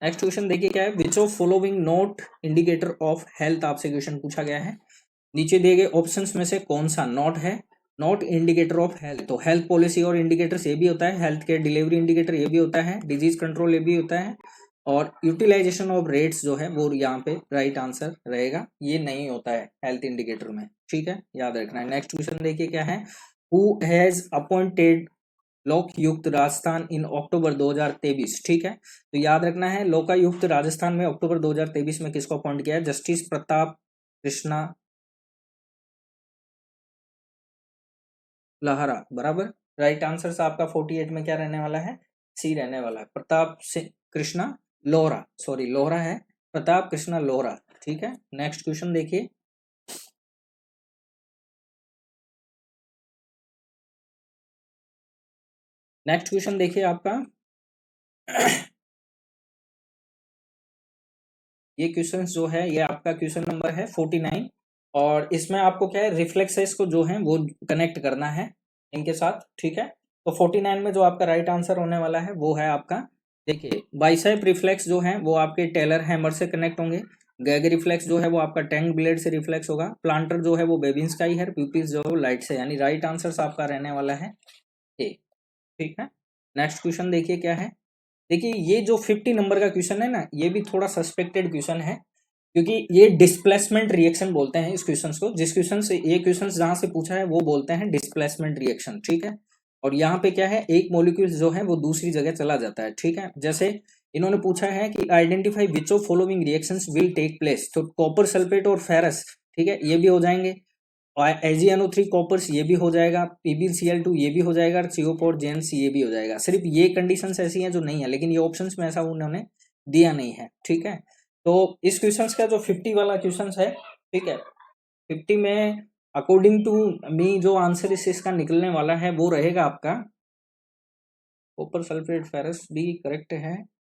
नेक्स्ट क्वेश्चन देखिए क्या है, which of following not indicator of health, आपसे क्वेश्चन पूछा गया है। नीचे दिए गए ऑप्शंस में से कौन सा नॉट है, नॉट इंडिकेटर ऑफ हेल्थ। तो हेल्थ पॉलिसी और इंडिकेटर्स ये भी होता है, हेल्थ केयर डिलीवरी इंडिकेटर ये भी होता है, डिजीज कंट्रोल ये भी होता है, और यूटिलाइजेशन ऑफ रेट्स जो है वो यहाँ पे राइट आंसर रहेगा, ये नहीं होता है हेल्थ इंडिकेटर में। ठीक है, याद रखना है। नेक्स्ट क्वेश्चन देखिए क्या है, who has appointed Lokayukta Rajasthan in October 2023। ठीक है, तो याद रखना है लोकायुक्त राजस्थान में अक्टूबर 2023 में किसको अपॉइंट किया है, जस्टिस प्रताप कृष्णा लाहरा। बराबर, राइट आंसर आपका 48 में क्या रहने वाला है, सी रहने वाला है, प्रताप सिंह कृष्णा लोहरा। सॉरी, लोहरा है, प्रताप कृष्णा लोहरा। ठीक है, नेक्स्ट क्वेश्चन देखिए। नेक्स्ट क्वेश्चन देखिए आपका ये क्वेश्चन जो है ये आपका क्वेश्चन नंबर है 49, और इसमें आपको क्या है, रिफ्लेक्सेस को जो है वो कनेक्ट करना है इनके साथ। ठीक है, तो 49 में जो आपका राइट आंसर होने वाला है वो है आपका, देखिए बाइसेप रिफ्लेक्स जो है वो आपके टेलर हैमर से कनेक्ट होंगे, गैग रिफ्लेक्स जो है वो आपका टैंक ब्लेड से रिफ्लेक्स होगा, प्लांटर जो है वो बेबिन्स का ही है, प्यूपिस जो है वो लाइट से, यानी राइट आंसर आपका रहने वाला है ए। ठीक है, नेक्स्ट क्वेश्चन देखिए क्या है। देखिए ये जो 50 नंबर का क्वेश्चन है ना, ये भी थोड़ा सस्पेक्टेड क्वेश्चन है, क्योंकि ये डिस्प्लेसमेंट रिएक्शन बोलते हैं इस क्वेश्चन को। जिस क्वेश्चन से ये क्वेश्चन जहां से पूछा है वो बोलते हैं डिस्प्लेसमेंट रिएक्शन। ठीक है, और यहाँ पे क्या है, एक मॉलिक्यूल जो है वो दूसरी जगह चला जाता है। ठीक है, जैसे इन्होंने पूछा है कि identify which of following reactions will take place, तो कॉपर सल्फेट और फेरस, ठीक है, ये भी हो जाएंगे, AgNO3 कॉपर्स ये भी हो जाएगा, PbCl2 ये भी हो जाएगा, और CO4 JnC ये भी हो जाएगा। सिर्फ ये कंडीशंस ऐसी हैं जो नहीं है, लेकिन ये ऑप्शंस में ऐसा उन्होंने दिया नहीं है। ठीक है, तो इस क्वेश्चन का जो 50 वाला क्वेश्चन है, ठीक है, 50 में अकॉर्डिंग टू मी जो आंसर इसका निकलने वाला है वो रहेगा आपका कॉपर सल्फेट फेरस भी करेक्ट है,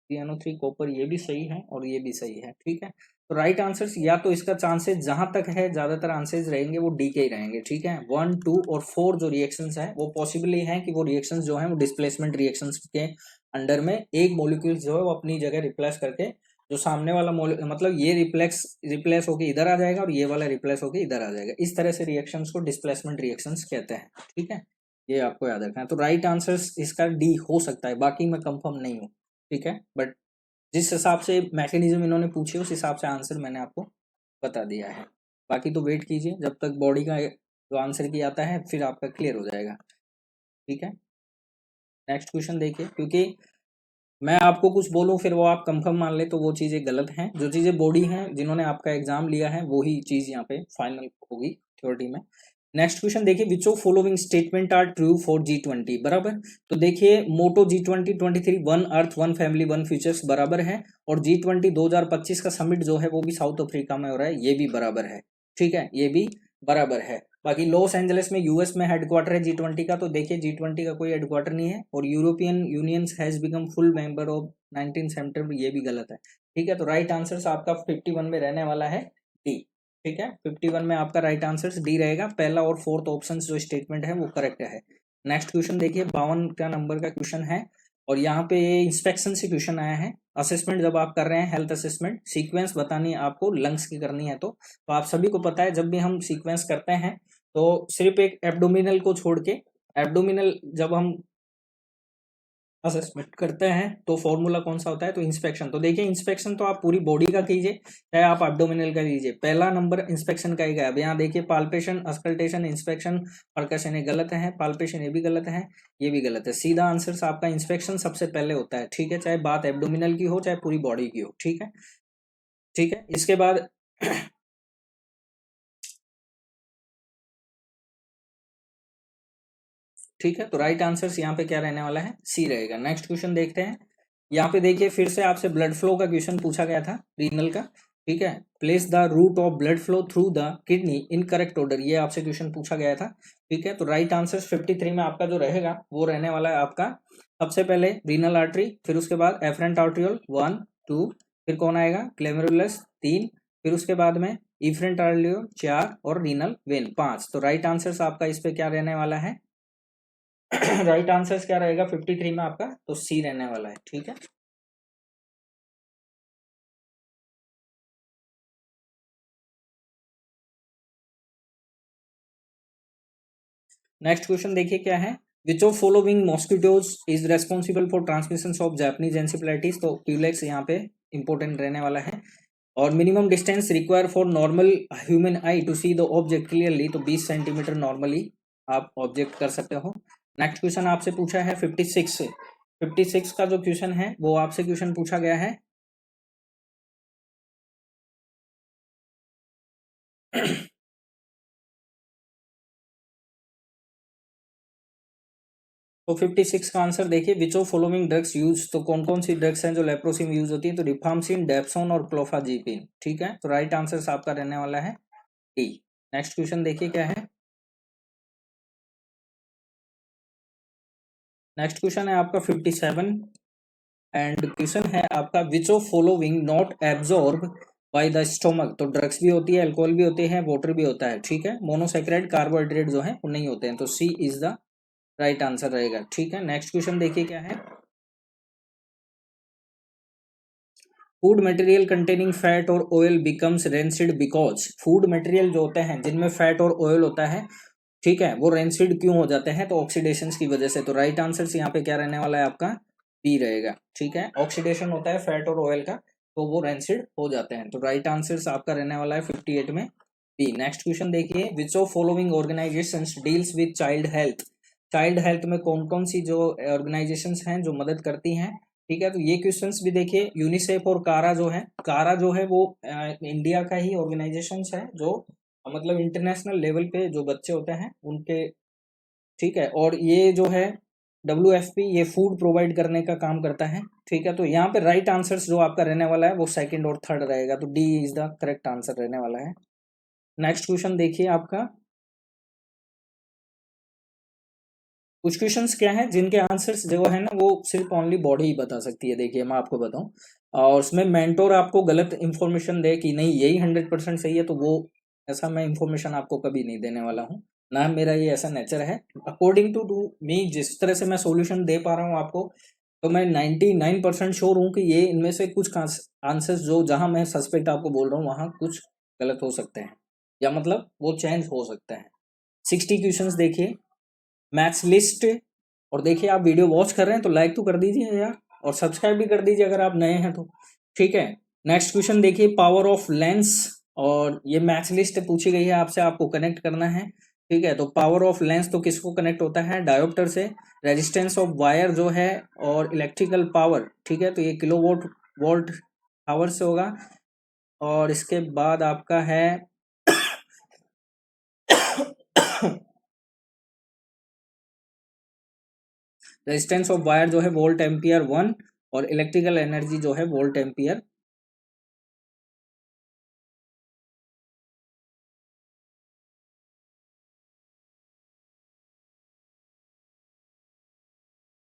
CnO3 कॉपर ये भी सही है, और ये भी सही है। ठीक है, तो राइट आंसर्स या तो इसका चांसेस जहां तक है ज्यादातर आंसर्स रहेंगे वो डी के ही रहेंगे। ठीक है, 1, 2 और 4 जो रिएक्शंस हैं वो पॉसिबली हैं कि वो रिएक्शंस जो हैं वो डिस्प्लेसमेंट रिएक्शंस के अंडर में एक मॉलिक्यूल जो है वो अपनी जगह रिप्लेस करके जो सामने वाला मतलब ये रिप्लेस होके इधर आ जाएगा, और ये वाला रिप्लेस होके इधर आ जाएगा। इस तरह से रिएक्शंस को डिस्प्लेसमेंट रिएक्शंस कहते हैं। ठीक है, ये आपको याद रखना है। तो राइट आंसर इसका डी हो सकता है, बाकी मैं कंफर्म नहीं हूँ, ठीक है, बट जिस हिसाब से मैकेनिज्म इन्होंने पूछे उस हिसाब से आंसर मैंने आपको बता दिया है। बाकी तो वेट कीजिए जब तक बॉडी का जो आंसर की आता है, फिर आपका क्लियर हो जाएगा, ठीक है। नेक्स्ट क्वेश्चन देखिए, क्योंकि मैं आपको कुछ बोलूं फिर वो आप कंफर्म मान ले तो वो चीज़ें गलत हैं। जो चीज़ें बॉडी हैं, जिन्होंने आपका एग्जाम लिया है, वही चीज़ यहाँ पे फाइनल होगी थ्योरी में। नेक्स्ट क्वेश्चन देखिए, which of following statement are true for G20, बराबर। तो देखिए motto G20 23 one earth one family one futures बराबर है, और G20 2025 का समिट जो है वो भी साउथ अफ्रीका में हो रहा है, ये भी बराबर है, ठीक है, ये भी बराबर है। बाकी लॉस एंजलिस में यूएस में हेडक्वार्टर है G20 का, तो देखिए G20 का कोई हेडक्वार्टर नहीं है। और European union has become full member of 19 सितंबर, ये भी गलत है, ठीक है। तो राइट आंसर आपका 51 में रहने वाला है डी, ठीक है। 51 में आपका राइट आंसर डी रहेगा। पहला और फोर्थ ऑप्शन जो स्टेटमेंट है वो करेक्ट है। नेक्स्ट क्वेश्चन देखिए, 52 का नंबर का क्वेश्चन है, और यहाँ पे ये इंस्पेक्शन से क्वेश्चन आया है। असेसमेंट जब आप कर रहे हैं, हेल्थ असेसमेंट सीक्वेंस बतानी है आपको, लंग्स की करनी है, तो आप सभी को पता है जब भी हम सीक्वेंस करते हैं तो सिर्फ एक एब्डोमिनल को छोड़ के, एब्डोमिनल जब हम असेसमेंट करते हैं तो फॉर्मूला कौन सा होता है, तो इंस्पेक्शन। तो देखिए इंस्पेक्शन तो आप पूरी बॉडी का कीजिए, चाहे आप एब्डोमिनल का लीजिए, पहला नंबर इंस्पेक्शन का ही गया। अब यहाँ देखिए पाल्पेशन, अस्कल्टेशन, इंस्पेक्शन, परकशन, ये गलत है। पाल्पेशन ये भी गलत है, ये भी गलत है। सीधा आंसर आपका इंस्पेक्शन सबसे पहले होता है, ठीक है, चाहे बात एब्डोमिनल की हो चाहे पूरी बॉडी की हो, ठीक है, ठीक है। इसके बाद ठीक है, तो राइट आंसर यहाँ पे क्या रहने वाला है, सी रहेगा। नेक्स्ट क्वेश्चन देखते हैं। यहाँ पे देखिए फिर से आपसे ब्लड फ्लो का क्वेश्चन पूछा गया था, रीनल का, ठीक है। Place the route of blood flow through the kidney in correct order, ये आपसे क्वेश्चन पूछा गया था, ठीक है। तो राइट आंसर 53 में आपका जो रहेगा वो रहने वाला है आपका, सबसे पहले रीनल आर्टरी, फिर उसके बाद एफरेंट आर्ट्रियोल 1 2, फिर कौन आएगा, ग्लोमेरुलस 3, फिर उसके बाद में इफरेंट आर्ट्रियोल 4, और रीनल वेन 5। तो राइट आंसर आपका इस पे क्या रहने वाला है राइट आंसर क्या रहेगा 53 में आपका, तो सी रहने वाला है, ठीक है। नेक्स्ट क्वेश्चन देखिए क्या है, which of following mosquitoes is responsible for transmission of Japanese encephalitis, तो क्यूलेक्स यहाँ पे इंपॉर्टेंट रहने वाला है। और minimum distance require for normal human eye to see the object clearly, तो 20 सेंटीमीटर नॉर्मली आप ऑब्जेक्ट कर सकते हो। नेक्स्ट क्वेश्चन आपसे पूछा है 56 का जो क्वेश्चन है वो आपसे क्वेश्चन पूछा गया है तो 56 का आंसर देखिए, which of following drugs use, तो कौन कौन सी ड्रग्स हैं जो लेप्रोसी में यूज होती है, तो रिफार्मसिन, डेप्सोन और क्लोफाजीपिन, ठीक है। तो राइट आंसर आपका रहने वाला है डी। नेक्स्ट क्वेश्चन देखिए क्या है, नेक्स्ट क्वेश्चन है आपका 57, एंड क्वेश्चन है आपका, which of following not absorb by the stomach, तो ड्रग्स भी होती है, अल्कोहल भी होते हैं, वाटर भी होता है, ठीक है। मोनोसेक्राइड कार्बोहाइड्रेट जो है वो नहीं होते हैं, तो C is the right answer रहेगा, ठीक है। नेक्स्ट क्वेश्चन देखिए क्या है, फूड मटेरियल कंटेनिंग फैट और oil becomes rancid because, food material जो होते हैं जिनमें फैट और ऑयल होता है, ठीक है, वो रेंसिड क्यों हो जाते हैं, तो ऑक्सीडेशन की वजह से। तो राइट आंसर यहाँ पे क्या रहने वाला है आपका, बी रहेगा, ठीक है। ऑक्सीडेशन होता है फैट और ऑयल का, तो वो रेंसिड हो जाते हैं। तो राइट आंसर आपका रहने वाला है 58 में बी। नेक्स्ट क्वेश्चन देखिए, which of following organisations deals with child health, child health में कौन कौन सी जो ऑर्गेनाइजेशंस हैं जो मदद करती हैं, ठीक है। तो ये क्वेश्चंस भी देखिए, यूनिसेफ और कारा जो है, कारा जो है वो इंडिया का ही ऑर्गेनाइजेशंस है जो मतलब इंटरनेशनल लेवल पे जो बच्चे होते हैं उनके, ठीक है। और ये जो है WFP, ये फूड प्रोवाइड करने का काम करता है, ठीक है। तो यहाँ पे राइट आंसर जो आपका रहने वाला है वो सेकंड और थर्ड रहेगा, तो D is the correct answer रहने वाला है। नेक्स्ट क्वेश्चन देखिए आपका, कुछ क्वेश्चंस क्या है जिनके आंसर्स जो है ना वो सिर्फ ओनली बॉडी ही बता सकती है। देखिए मैं आपको बताऊं, और उसमें मेंटोर आपको गलत इन्फॉर्मेशन दे कि नहीं यही 100% सही है, तो वो ऐसा मैं इन्फॉर्मेशन आपको कभी नहीं देने वाला हूँ, ना मेरा ये ऐसा नेचर है। अकॉर्डिंग टू मी जिस तरह से मैं सॉल्यूशन दे पा रहा हूँ आपको, तो मैं 99% श्योर हूँ कि ये इनमें से कुछ आंसर्स जो जहाँ मैं सस्पेक्ट आपको बोल रहा हूँ वहाँ कुछ गलत हो सकते हैं, या मतलब वो चेंज हो सकते हैं। 60 क्वेश्चंस देखिए, मैथ्स लिस्ट। और देखिए आप वीडियो वॉच कर रहे हैं तो लाइक तो कर दीजिए यार, और सब्सक्राइब भी कर दीजिए अगर आप नए हैं तो। ठीक है, नेक्स्ट क्वेश्चन देखिए, पावर ऑफ लेंस। और ये मैथ्स लिस्ट पूछी गई है आपसे, आपको कनेक्ट करना है। ठीक है, तो पावर ऑफ लेंस तो किसको कनेक्ट होता है, डायोप्टर से। रेजिस्टेंस ऑफ वायर जो है और इलेक्ट्रिकल पावर, ठीक है, तो ये किलोवोल्ट वोल्ट आवर से होगा। और इसके बाद आपका है रेजिस्टेंस ऑफ वायर जो है वोल्ट एम्पियर 1, और इलेक्ट्रिकल एनर्जी जो है वोल्ट एम्पियर।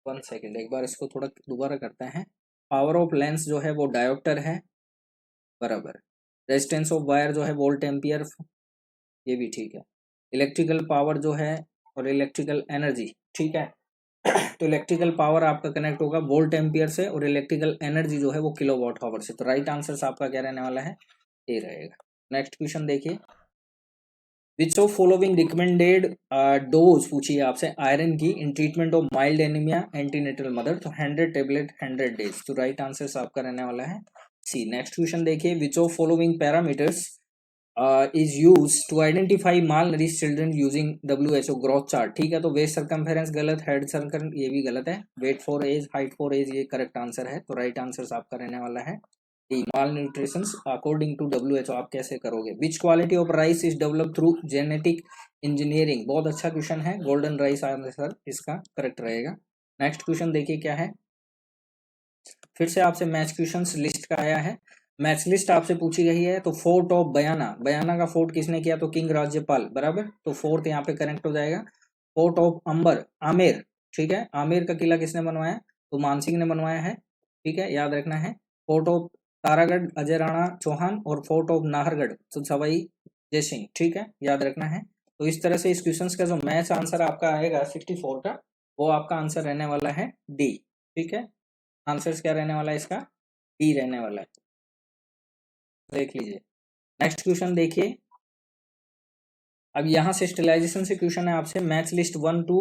वन सेकेंड, एक बार इसको थोड़ा दोबारा करते हैं। पावर ऑफ लेंस जो है वो डायोप्टर है, बराबर। रेजिस्टेंस ऑफ वायर जो है वोल्ट एम्पियर, ये भी ठीक है। इलेक्ट्रिकल पावर जो है और इलेक्ट्रिकल एनर्जी, ठीक है, तो इलेक्ट्रिकल पावर आपका कनेक्ट होगा वोल्ट एम्पियर से, और इलेक्ट्रिकल एनर्जी जो है वो किलोवाट आवर से। तो राइट आंसर आपका क्या रहने वाला है, ये रहेगा। नेक्स्ट क्वेश्चन देखिए, which of following recommended dose पूछी है आपसे आयरन की in treatment of mild anaemia antenatal mother, तो 100 टेबलेट 100 डेज। तो राइट आंसर आपका रहने वाला है सी। नेक्स्ट क्वेश्चन देखिए, which of following parameters is use to identify malnourish children using WHO growth chart. ठीक है, तो वेस्ट सरकमफेरेंस गलत, हेड सर्कम ये भी गलत है, weight for age, height for as ये करेक्ट आंसर है। तो राइट आंसर आपका रहने वाला है D, malnutrition according to WHO। आप कैसे करोगे, which quality of rice is develop through genetic engineering. बहुत अच्छा क्वेश्चन है, गोल्डन राइस आंसर इसका करेक्ट रहेगा। नेक्स्ट क्वेश्चन देखिए क्या है, फिर से आपसे मैच क्वेश्चंस लिस्ट का आया है। मैच लिस्ट आपसे पूछी गई है, तो फोर्ट ऑफ बयाना, बयाना का फोर्ट किसने किया, तो किंग राज्यपाल, बराबर। तो फोर्थ यहाँ पे करेक्ट हो जाएगा। फोर्ट ऑफ अंबर, आमेर, ठीक है, आमेर का किला किसने बनवाया, तो मानसिंह ने बनवाया है। ठीक है, याद रखना है। फोर्ट ऑफ तारागढ़ अजय राणा चौहान, और फोर्ट ऑफ नाहरगढ़ तो सवाई जय सिंह। ठीक है, याद रखना है। तो इस तरह से इस क्वेश्चन का जो मैच आंसर आपका आएगा 64 का, वो आपका आंसर रहने वाला है डी। ठीक है, आंसर क्या रहने वाला है इसका, डी रहने वाला है, देख लीजिए। नेक्स्ट क्वेश्चन देखिए, अब यहाँ से स्टेलाइजेशन से क्वेश्चन है आपसे, match list 1 2,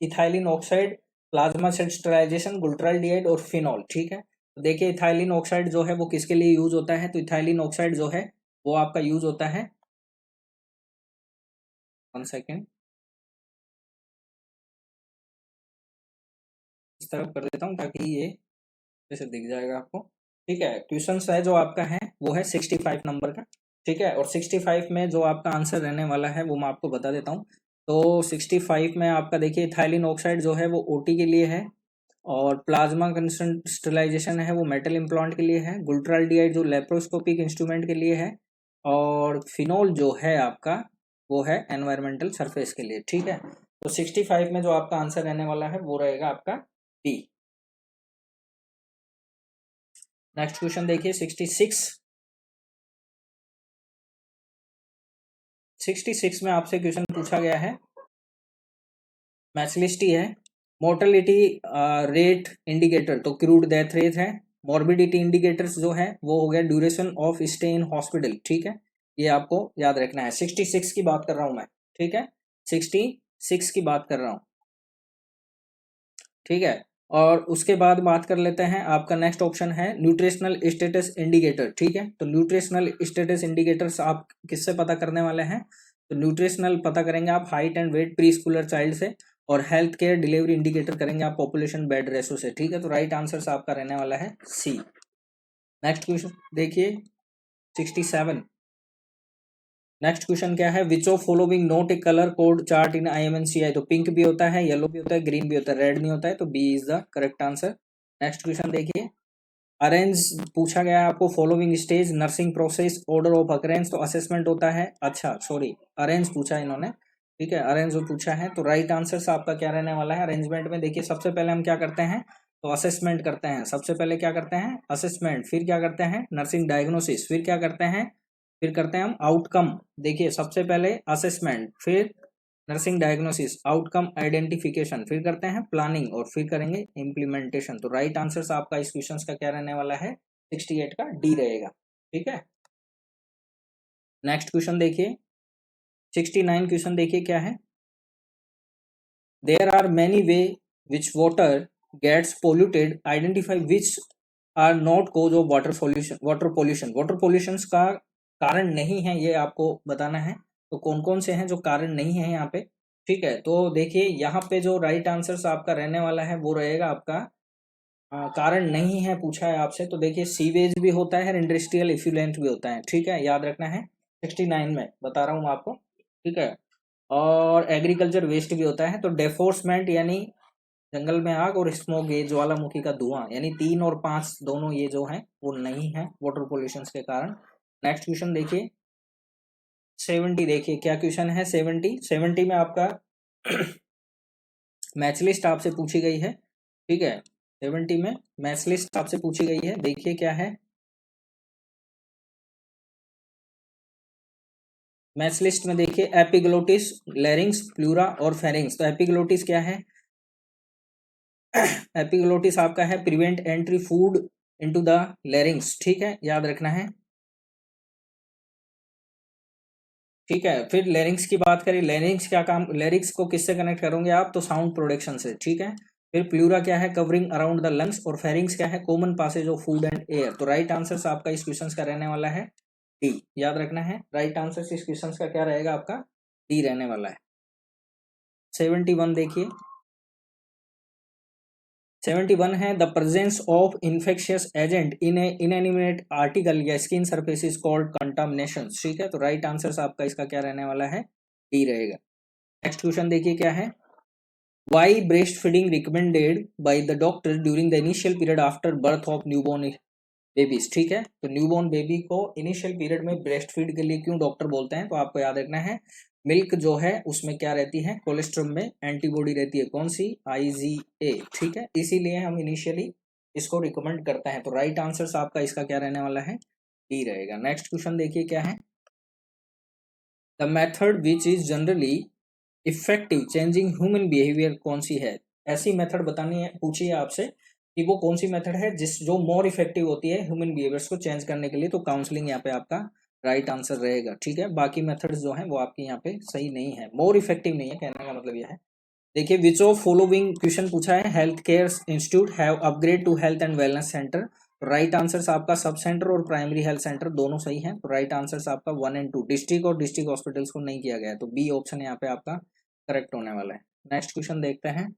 ethylene oxide, plasma set sterilization, glutaraldehyde और फिनॉल। ठीक है, तो देखिए इथाइलिन ऑक्साइड जो है वो किसके लिए यूज होता है, तो इथाइलिन ऑक्साइड जो है वो आपका यूज होता है, वन सेकेंड इस तरफ कर देता हूँ ताकि ये जैसे दिख जाएगा आपको। ठीक है, क्वेश्चन है जो आपका है वो है 65 नंबर का। ठीक है, और 65 में जो आपका आंसर रहने वाला है वो मैं आपको बता देता हूँ। तो 65 में आपका देखिए थाइलिन ऑक्साइड जो है वो ओटी के लिए है, और प्लाज्मा क्रिस्टलाइजेशन है वो मेटल इम्प्लांट के लिए है, गुल्ट्राल्डिहाइड जो लेप्रोस्कोपिक इंस्ट्रूमेंट के लिए है, और फिनोल जो है आपका वो है एनवायरमेंटल सरफेस के लिए। ठीक है, तो 65 में जो आपका आंसर रहने वाला है वो रहेगा आपका डी। नेक्स्ट क्वेश्चन देखिए 66। 66 में आपसे क्वेश्चन पूछा गया है, मैथलिस्ट ही है। मोर्टेलिटी रेट इंडिकेटर तो क्रूड डेथ रेट है। मॉर्बिडिटी इंडिकेटर्स जो है वो हो गया duration of stay in hospital. ठीक है, ये आपको याद रखना है। 66 की बात कर रहा हूं मैं, ठीक है, 66 की बात कर रहा हूं। ठीक है, और उसके बाद बात कर लेते हैं, आपका नेक्स्ट ऑप्शन है न्यूट्रिशनल स्टेटस इंडिकेटर। ठीक है, तो न्यूट्रिशनल स्टेटस इंडिकेटर्स आप किससे पता करने वाले हैं, तो न्यूट्रिशनल पता करेंगे आप height and weight preschooler child से, और हेल्थ केयर डिलीवरी इंडिकेटर करेंगे आप पॉपुलेशन बेड रेशो से। ठीक है, तो राइट आंसर आपका रहने वाला है सी। नेक्स्ट क्वेश्चन देखिए 67। नेक्स्ट क्वेश्चन क्या है, which of following note A colour code chart in IMNCI। तो पिंक भी होता है, येलो भी होता है, ग्रीन भी होता है, रेड नहीं होता है, तो B is the correct answer. Next question देखिए, अरेंज पूछा गया है आपको, following stage, nursing process, order of occurrence, तो असेसमेंट होता है, अच्छा सॉरी अरेंज पूछा है इन्होंने। ठीक है, अरेंज जो पूछा है, तो राइट आंसर आपका क्या रहने वाला है अरेंजमेंट में। देखिए सबसे पहले हम क्या करते हैं, तो असेसमेंट करते हैं, सबसे पहले क्या करते हैं असेसमेंट, फिर क्या करते हैं नर्सिंग डायग्नोसिस, फिर क्या करते हैं, फिर करते हैं हम आउटकम। देखिए सबसे पहले असेसमेंट, फिर नर्सिंग डायग्नोसिस, आउटकम आइडेंटिफिकेशन, फिर करते हैं प्लानिंग, और फिर करेंगे इम्प्लीमेंटेशन। तो राइट आंसर आपका इस क्वेश्चन का क्या रहने वाला है, 68 का डी रहेगा। ठीक है, नेक्स्ट क्वेश्चन देखिए 69 क्वेश्चन देखिए क्या है, there are many way which water gets polluted, identify which are not cause of water pollution. Water pollution का कारण नहीं है, ये आपको बताना है। तो कौन कौन से हैं जो कारण नहीं है यहाँ पे, ठीक है। तो देखिए यहाँ पे जो राइट आंसर आपका रहने वाला है वो रहेगा आपका कारण नहीं है पूछा है आपसे, तो देखिए सीवेज भी होता है और इंडस्ट्रियल इफ्लुएंट भी होता है, ठीक है, याद रखना है। 69 में बता रहा हूँ आपको, ठीक है। और एग्रीकल्चर वेस्ट भी होता है। तो डेफोर्समेंट यानी जंगल में आग, और स्मोक ये ज्वालामुखी का धुआं, यानी 3 और 5 दोनों ये जो है वो नहीं है वाटर पोल्यूशन के कारण। नेक्स्ट क्वेश्चन देखिए 70, देखिए क्या क्वेश्चन है 70 में आपका मैच लिस्ट आपसे पूछी गई है, ठीक है। 70 में मैच लिस्ट आपसे पूछी गई है, देखिए क्या है मैच लिस्ट में। देखिए एपिग्लोटिस, लैरिंग्स, प्लूरा और फेरिंग्स। तो एपिग्लोटिस क्या है? एपिग्लोटिस आपका है prevent entry food into the larynx, ठीक है, याद रखना है, ठीक है। फिर लैरिंग्स की बात करें, लैरिंग्स क्या काम, लैरिंग्स को किससे कनेक्ट करोगे आप? तो साउंड प्रोडक्शन से, ठीक है। फिर प्लूरा क्या है? Covering around the lungs. और फेरिंग्स क्या है? Common passage of food and air. तो राइट आंसर आपका इस क्वेश्चन का रहने वाला है डी, याद रखना है। राइट आंसर इस क्वेश्चन का क्या रहेगा आपका? डी रहने वाला है। 71 देखिए 71 है the presence of infectious agent in inanimate article या skin surface is called contamination, ठीक है। तो राइट आंसर आपका इसका क्या रहने वाला है? डी रहेगा। नेक्स्ट क्वेश्चन देखिए क्या है, why breast feeding recommended by the doctor during the initial period after birth of newborn babies, ठीक है। तो न्यूबॉर्न बेबी को इनिशियल पीरियड में ब्रेस्ट फीड के लिए क्यों डॉक्टर बोलते हैं? तो आपको याद रखना है मिल्क जो है उसमें क्या रहती है, कोलेस्ट्रॉल में एंटीबॉडी रहती है, कौन सी? IgA, ठीक है, इसीलिए हम इनिशियली इसको रिकमेंड करते हैं। तो राइट आंसर आपका इसका क्या रहने वाला है? डी रहेगा। नेक्स्ट क्वेश्चन देखिए क्या है, the method which is generally effective changing human behaviour कौन सी है? ऐसी मेथड बतानी है, पूछी है आपसे कि वो कौन सी मेथड है जिस जो मोर इफेक्टिव होती है ह्यूमन बिहेवियर्स को चेंज करने के लिए। तो काउंसलिंग यहाँ पे आपका राइट आंसर रहेगा, ठीक है। बाकी मेथड्स जो हैं वो आपके यहाँ पे सही नहीं है, मोर इफेक्टिव नहीं है, कहने का मतलब यह है। देखिए विच ऑफ फॉलोइंग क्वेश्चन पूछा है, health care institute have upgrade to health and wellness centre. Right answer आपका सब सेंटर और प्राइमरी हेल्थ सेंटर दोनों सही है। तो राइट आंसर आपका 1 और 2, डिस्ट्रिक्ट और डिस्ट्रिक्ट हॉस्पिटल्स को नहीं किया गया है, तो बी ऑप्शन यहाँ पे आपका करेक्ट होने वाला है। नेक्स्ट क्वेश्चन देखते हैं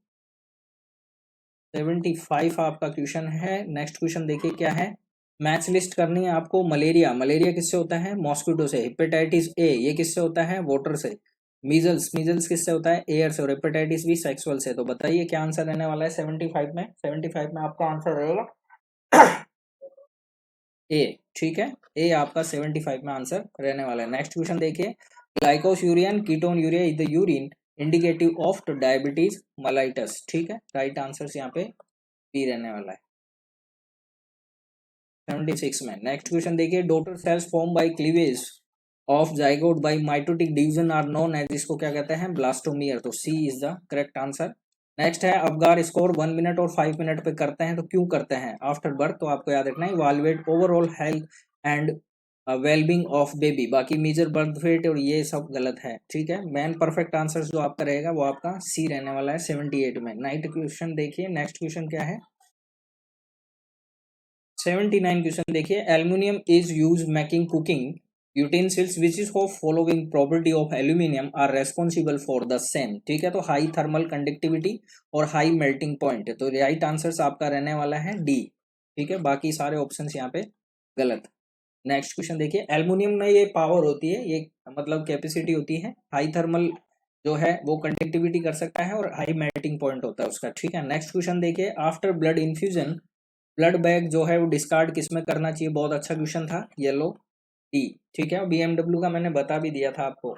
75 आपका क्वेश्चन है। नेक्स्ट क्वेश्चन देखिए क्या है, मैच लिस्ट करनी है आपको। मलेरिया, मलेरिया किससे होता है? मॉस्किटो से। हेपेटाइटिस ए ये किससे होता है? वाटर से। मीजल्स, मीजल्स किससे होता है? एयर से। और हेपेटाइटिस बी सेक्सुअल से। तो बताइए क्या आंसर रहने वाला है 75 में? 75 में आपका आंसर रहेगा ए, ठीक है, ए आपका 75 में आंसर रहने वाला है। नेक्स्ट क्वेश्चन देखिए, ग्लाइकोस यूरियन ketone urea is the urine indicative of diabetes mellitus, ठीक है। राइट आंसर यहाँ पे बी रहने वाला है 76 में। नेक्स्ट क्वेश्चन देखिए, daughter cells form by cleavage of zygote by mitotic division are known as, इसको क्या कहते हैं? ब्लास्टोमियर। तो C is the correct answer. Next है अबगार स्कोर 1 मिनट और 5 मिनट पे करते हैं, तो क्यों करते हैं? After birth. तो आपको याद रखना है evaluate overall health and wellbeing of baby. बाकी मेजर बर्थ वेट और ये सब गलत है, ठीक है। मैन परफेक्ट आंसर जो आपका रहेगा वो आपका सी रहने वाला है 78 में। नाइट क्वेश्चन देखिए, नेक्स्ट क्वेश्चन क्या है 79 क्वेश्चन देखिए, aluminium is use making cooking utensils which is of following property of aluminium are responsible for the same, ठीक है। तो हाई थर्मल कंडक्टिविटी और हाई मेल्टिंग पॉइंट। तो राइट आंसर आपका रहने वाला है डी, ठीक है। बाकी सारे ऑप्शन यहाँ पे गलत। नेक्स्ट क्वेश्चन देखिए, एल्युमिनियम में ये पावर होती है, ये मतलब कैपेसिटी होती है, हाई थर्मल जो है वो कंडक्टिविटी कर सकता है और हाई मेल्टिंग पॉइंट होता है उसका, ठीक है। नेक्स्ट क्वेश्चन देखिए, after blood infusion blood bag जो है वो डिस्कार्ड किस में करना चाहिए? बहुत अच्छा क्वेश्चन था, येलो डी, ठीक है। BMW का मैंने बता भी दिया था आपको,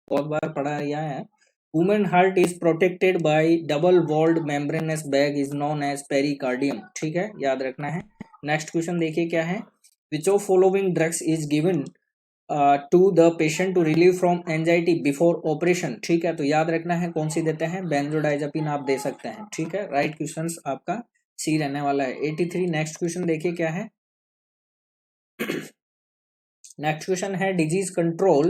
बहुत बार पढ़ा दिया है। Human heart is protected by double walled membranous bag is known as pericardium, ठीक है, याद रखना है। नेक्स्ट क्वेश्चन देखिए क्या है, which of following drugs is given to the patient to relieve from anxiety before operation, ठीक है। तो याद रखना है कौन सी देते हैं? बेंजोडाइजापिन आप दे सकते हैं, ठीक है। राइट क्वेश्चन आपका सी रहने वाला है 83। नेक्स्ट क्वेश्चन देखिए क्या है, नेक्स्ट क्वेश्चन है disease control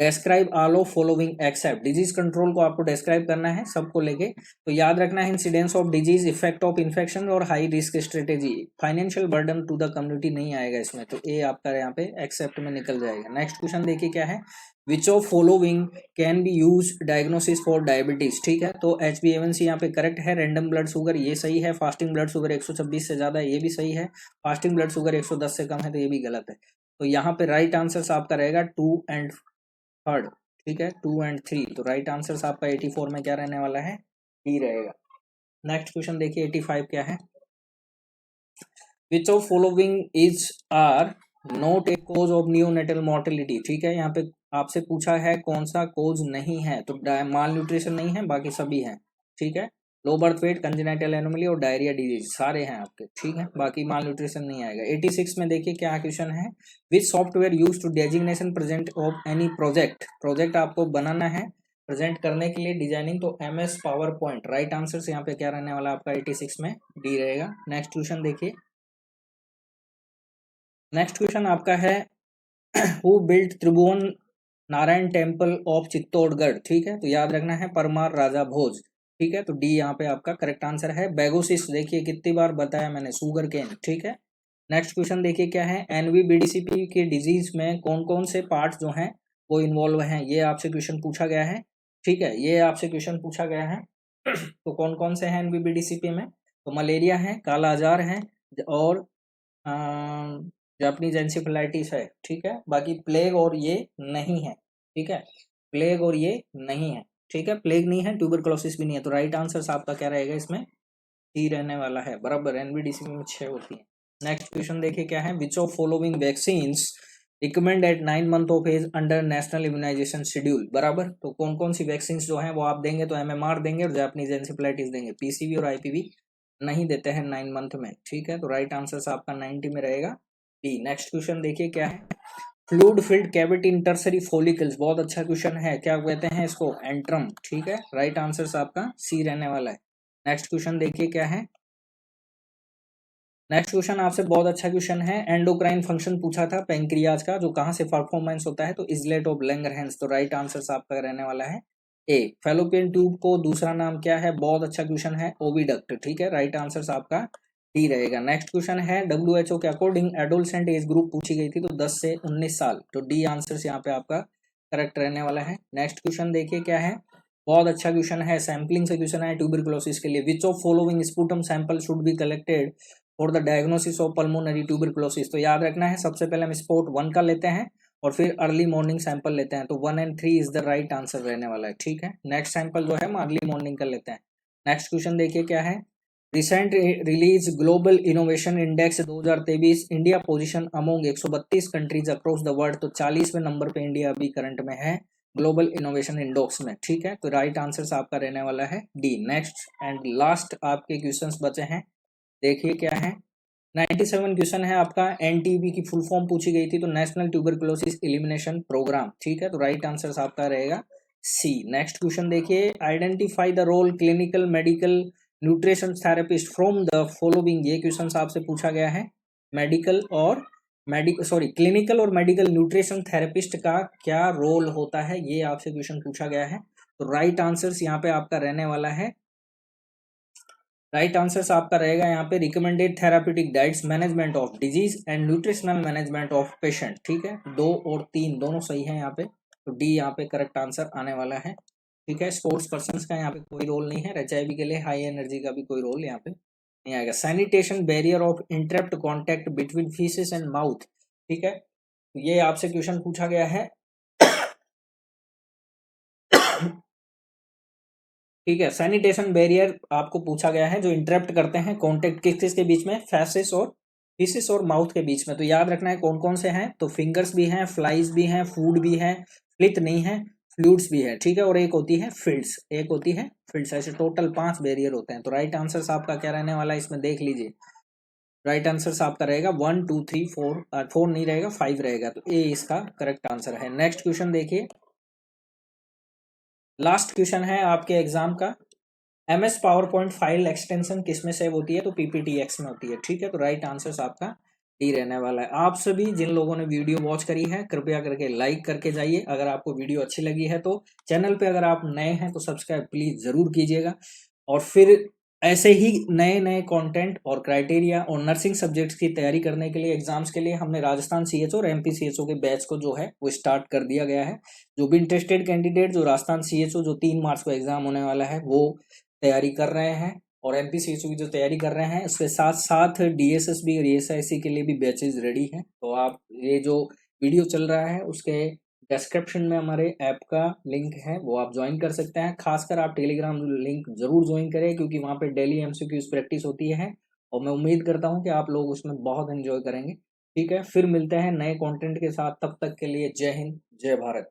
describe all of following except, disease control को आपको डिस्क्राइब करना है सबको लेके, तो याद रखना है incidence of disease, effect of infection और high risk strategy. Financial burden to the community नहीं आएगा इसमें, तो ए आपका यहाँ पे एक्सेप्ट में निकल जाएगा। नेक्स्ट क्वेश्चन देखिए क्या है, which of following can be use diagnosis for diabetes, ठीक है, तो HbA1c यहाँ पे करेक्ट है, रैंडम ब्लड शुगर ये सही है, फास्टिंग ब्लड शुगर 126 से ज्यादा ये भी सही है, फास्टिंग ब्लड शुगर 110 से कम है तो ये भी गलत है। तो यहाँ पे राइट आंसर आपका रहेगा 2 एंड 3, ठीक है, 2 एंड 3, तो राइट आंसर आपका 84 में क्या रहने वाला है, डी रहेगा। नेक्स्ट क्वेश्चन देखिए 85 क्या है, which of following is are not a cause of neonatal mortality, ठीक है, यहाँ पे आपसे पूछा है कौन सा कोज नहीं है, तो माल न्यूट्रिशन नहीं है, बाकी सभी हैं, ठीक है, low birth weight, congenital anomaly और डायरिया डिजीज सारे हैं आपके, ठीक है, बाकी माल न्यूट्रिशन नहीं आएगा। 86 में देखिए क्या क्वेश्चन है, which software use to designation present of any project, project आपको बनाना है प्रेजेंट करने के लिए डिजाइनिंग, तो MS power point, right answer यहाँ पे क्या रहने वाला आपका 86 में डी रहेगा। नेक्स्ट क्वेश्चन देखिए, नेक्स्ट क्वेश्चन आपका है who built Tribhuvan Narayan temple of Chittorgarh, ठीक है, तो याद रखना है परमार राजा भोज, ठीक है, तो डी यहाँ पे आपका करेक्ट आंसर है। बेगोसिस देखिए कितनी बार बताया मैंने, शुगर केन, ठीक है। नेक्स्ट क्वेश्चन देखिए क्या है, NVBDCP के डिजीज में कौन कौन से पार्ट जो हैं वो इन्वॉल्व हैं, ये आपसे क्वेश्चन पूछा गया है, ठीक है, ये आपसे क्वेश्चन पूछा गया है तो कौन कौन से हैं NVBDCP में, तो मलेरिया है, काला आजार है और जापानीज एंसेफेलाइटिस है, ठीक है, बाकी प्लेग और ये नहीं है, ठीक है, प्लेग और ये नहीं है, ठीक है, प्लेग नहीं है, ट्यूबरकुलोसिस भी नहीं है, तो राइट आंसर आपका क्या रहेगा इसमें, सी रहने वाला है, बराबर, NVDCP में 6 होती है। नेक्स्ट क्वेश्चन देखिए क्या है, which of following vaccines recommend at 9 month of age under national immunisation schedule, बराबर, तो कौन कौन सी वैक्सीन जो है वो आप देंगे, तो MMR देंगे और जापानीज एंसेफेलाइटिस देंगे, PCV और IPV नहीं देते हैं 9 मंथ में, ठीक है, तो राइट आंसर आपका 90 में रहेगा डी। नेक्स्ट क्वेश्चन देखिए क्या है, fluid filled cavity in tertiary follicles, बहुत अच्छा क्वेश्चन है, क्या कहते हैं इसको, एंट्रम, ठीक है, राइट आंसर आपका सी रहने वाला है। नेक्स्ट क्वेश्चन देखिए क्या है, नेक्स्ट क्वेश्चन आपसे बहुत अच्छा क्वेश्चन है, एंडोक्राइन फंक्शन पूछा था पेंक्रियाज का, जो कहां से परफॉर्मेंस होता है, तो इजलेट ऑफ लैंगरहैंस, तो राइट आंसर आपका रहने वाला है ए। फेलोपियन ट्यूब को दूसरा नाम क्या है, बहुत अच्छा क्वेश्चन है, ओविडक्ट, ठीक है, राइट आंसर आपका डी रहेगा। नेक्स्ट क्वेश्चन है, WHO के अकॉर्डिंग एडोलसेंट एज ग्रुप पूछी गई थी, तो 10 से 19 साल, तो डी आंसर यहाँ पे आपका करेक्ट रहने वाला है। नेक्स्ट क्वेश्चन देखिए क्या है, बहुत अच्छा क्वेश्चन है, सैम्पलिंग से क्वेश्चन है ट्यूबरकुलोसिस के लिए, विच of following sputum sample should be collected for the diagnosis of pulmonary tuberculosis, तो याद रखना है सबसे पहले हम स्पॉट 1 का लेते हैं और फिर अर्ली मॉर्निंग सैंपल लेते हैं, तो 1 and 3 is the right answer रहने वाला है, ठीक है। नेक्स्ट सैंपल जो है हम अर्ली मॉर्निंग का लेते हैं। नेक्स्ट क्वेश्चन देखिए क्या है, recent release global innovation index 2023, India position among 132 countries across the world, तो 40वें नंबर पे इंडिया अभी करंट में है ग्लोबल इनोवेशन इंडेक्स में, ठीक है, तो राइट आंसर आपका रहने वाला है डी। नेक्स्ट एंड लास्ट आपके क्वेश्चंस बचे हैं, देखिए क्या है, 97 क्वेश्चन है आपका, NTP की फुल फॉर्म पूछी गई थी, तो नेशनल ट्यूबरकुलोसिस एलिमिनेशन प्रोग्राम, ठीक है, तो राइट आंसर आपका रहेगा सी। नेक्स्ट क्वेश्चन देखिए, identify the role clinical medical nutrition therapist from the following, ये क्वेश्चन आपसे पूछा गया है, मेडिकल और क्लिनिकल और मेडिकल न्यूट्रिशन थेरेपिस्ट का क्या रोल होता है, ये आपसे क्वेश्चन पूछा गया है, तो राइट आंसर यहाँ पे आपका रहने वाला है, राइट आंसर आपका रहेगा यहाँ पे recommended therapeutic diets, management of disease and nutritional management of patient, ठीक है, 2 और 3 दोनों सही है यहाँ पे, तो डी यहाँ पे करेक्ट आंसर आने वाला है, ठीक है। स्पोर्ट्स पर्सन का यहाँ पे कोई रोल नहीं है, HIV के लिए हाई एनर्जी का भी कोई रोल यहाँ पे नहीं आएगा। Sanitation barrier of interrupt contact between faeces and mouth, ठीक है, तो ये आपसे क्वेश्चन पूछा गया है ठीक है, सैनिटेशन बैरियर आपको पूछा गया है जो इंटरप्ट करते हैं कॉन्टेक्ट किस किस के बीच में, फीसेस और माउथ के बीच में, तो याद रखना है कौन कौन से हैं, तो फिंगर्स भी हैं, फ्लाइज भी हैं, फूड भी है, फ्लिथ नहीं है, फ्लूइड्स भी है, ठीक है, और एक होती है फिल्ड्स, ऐसे टोटल 5 बैरियर होते हैं, तो राइट आंसर आपका क्या रहने वाला है इसमें देख लीजिए, राइट आंसर आपका रहेगा 1 2 3 4 नहीं रहेगा 5 रहेगा, तो ए इसका करेक्ट आंसर है। नेक्स्ट क्वेश्चन देखिए, लास्ट क्वेश्चन है आपके एग्जाम का, MS power point file extension किस में सेव होती है, तो PPTX में होती है, ठीक है, तो राइट आंसर आपका ही रहने वाला है। आप सभी जिन लोगों ने वीडियो वॉच करी है कृपया करके लाइक करके जाइए। अगर आपको वीडियो अच्छी लगी है तो चैनल पे अगर आप नए हैं तो सब्सक्राइब प्लीज जरूर कीजिएगा। और फिर ऐसे ही नए नए कंटेंट और क्राइटेरिया और नर्सिंग सब्जेक्ट्स की तैयारी करने के लिए एग्जाम्स के लिए हमने राजस्थान सीएचओ और एमपी सीएचओ के बैच को जो है वो स्टार्ट कर दिया गया है। जो भी इंटरेस्टेड कैंडिडेट जो राजस्थान सीएचओ जो 3 मार्च को एग्जाम होने वाला है वो तैयारी कर रहे हैं और एमपी सीएचओ की जो तैयारी कर रहे हैं उसके साथ साथ डीएसएसबी और ईएसआईसी के लिए भी बैचेज रेडी हैं। तो आप ये जो वीडियो चल रहा है उसके डिस्क्रिप्शन में हमारे ऐप का लिंक है वो आप ज्वाइन कर सकते हैं। खासकर आप टेलीग्राम लिंक जरूर ज्वाइन करें क्योंकि वहाँ पे डेली एमसीक्यूज प्रैक्टिस होती है और मैं उम्मीद करता हूँ कि आप लोग उसमें बहुत एंजॉय करेंगे। ठीक है, फिर मिलते हैं नए कंटेंट के साथ, तब तक के लिए जय हिंद जय भारत।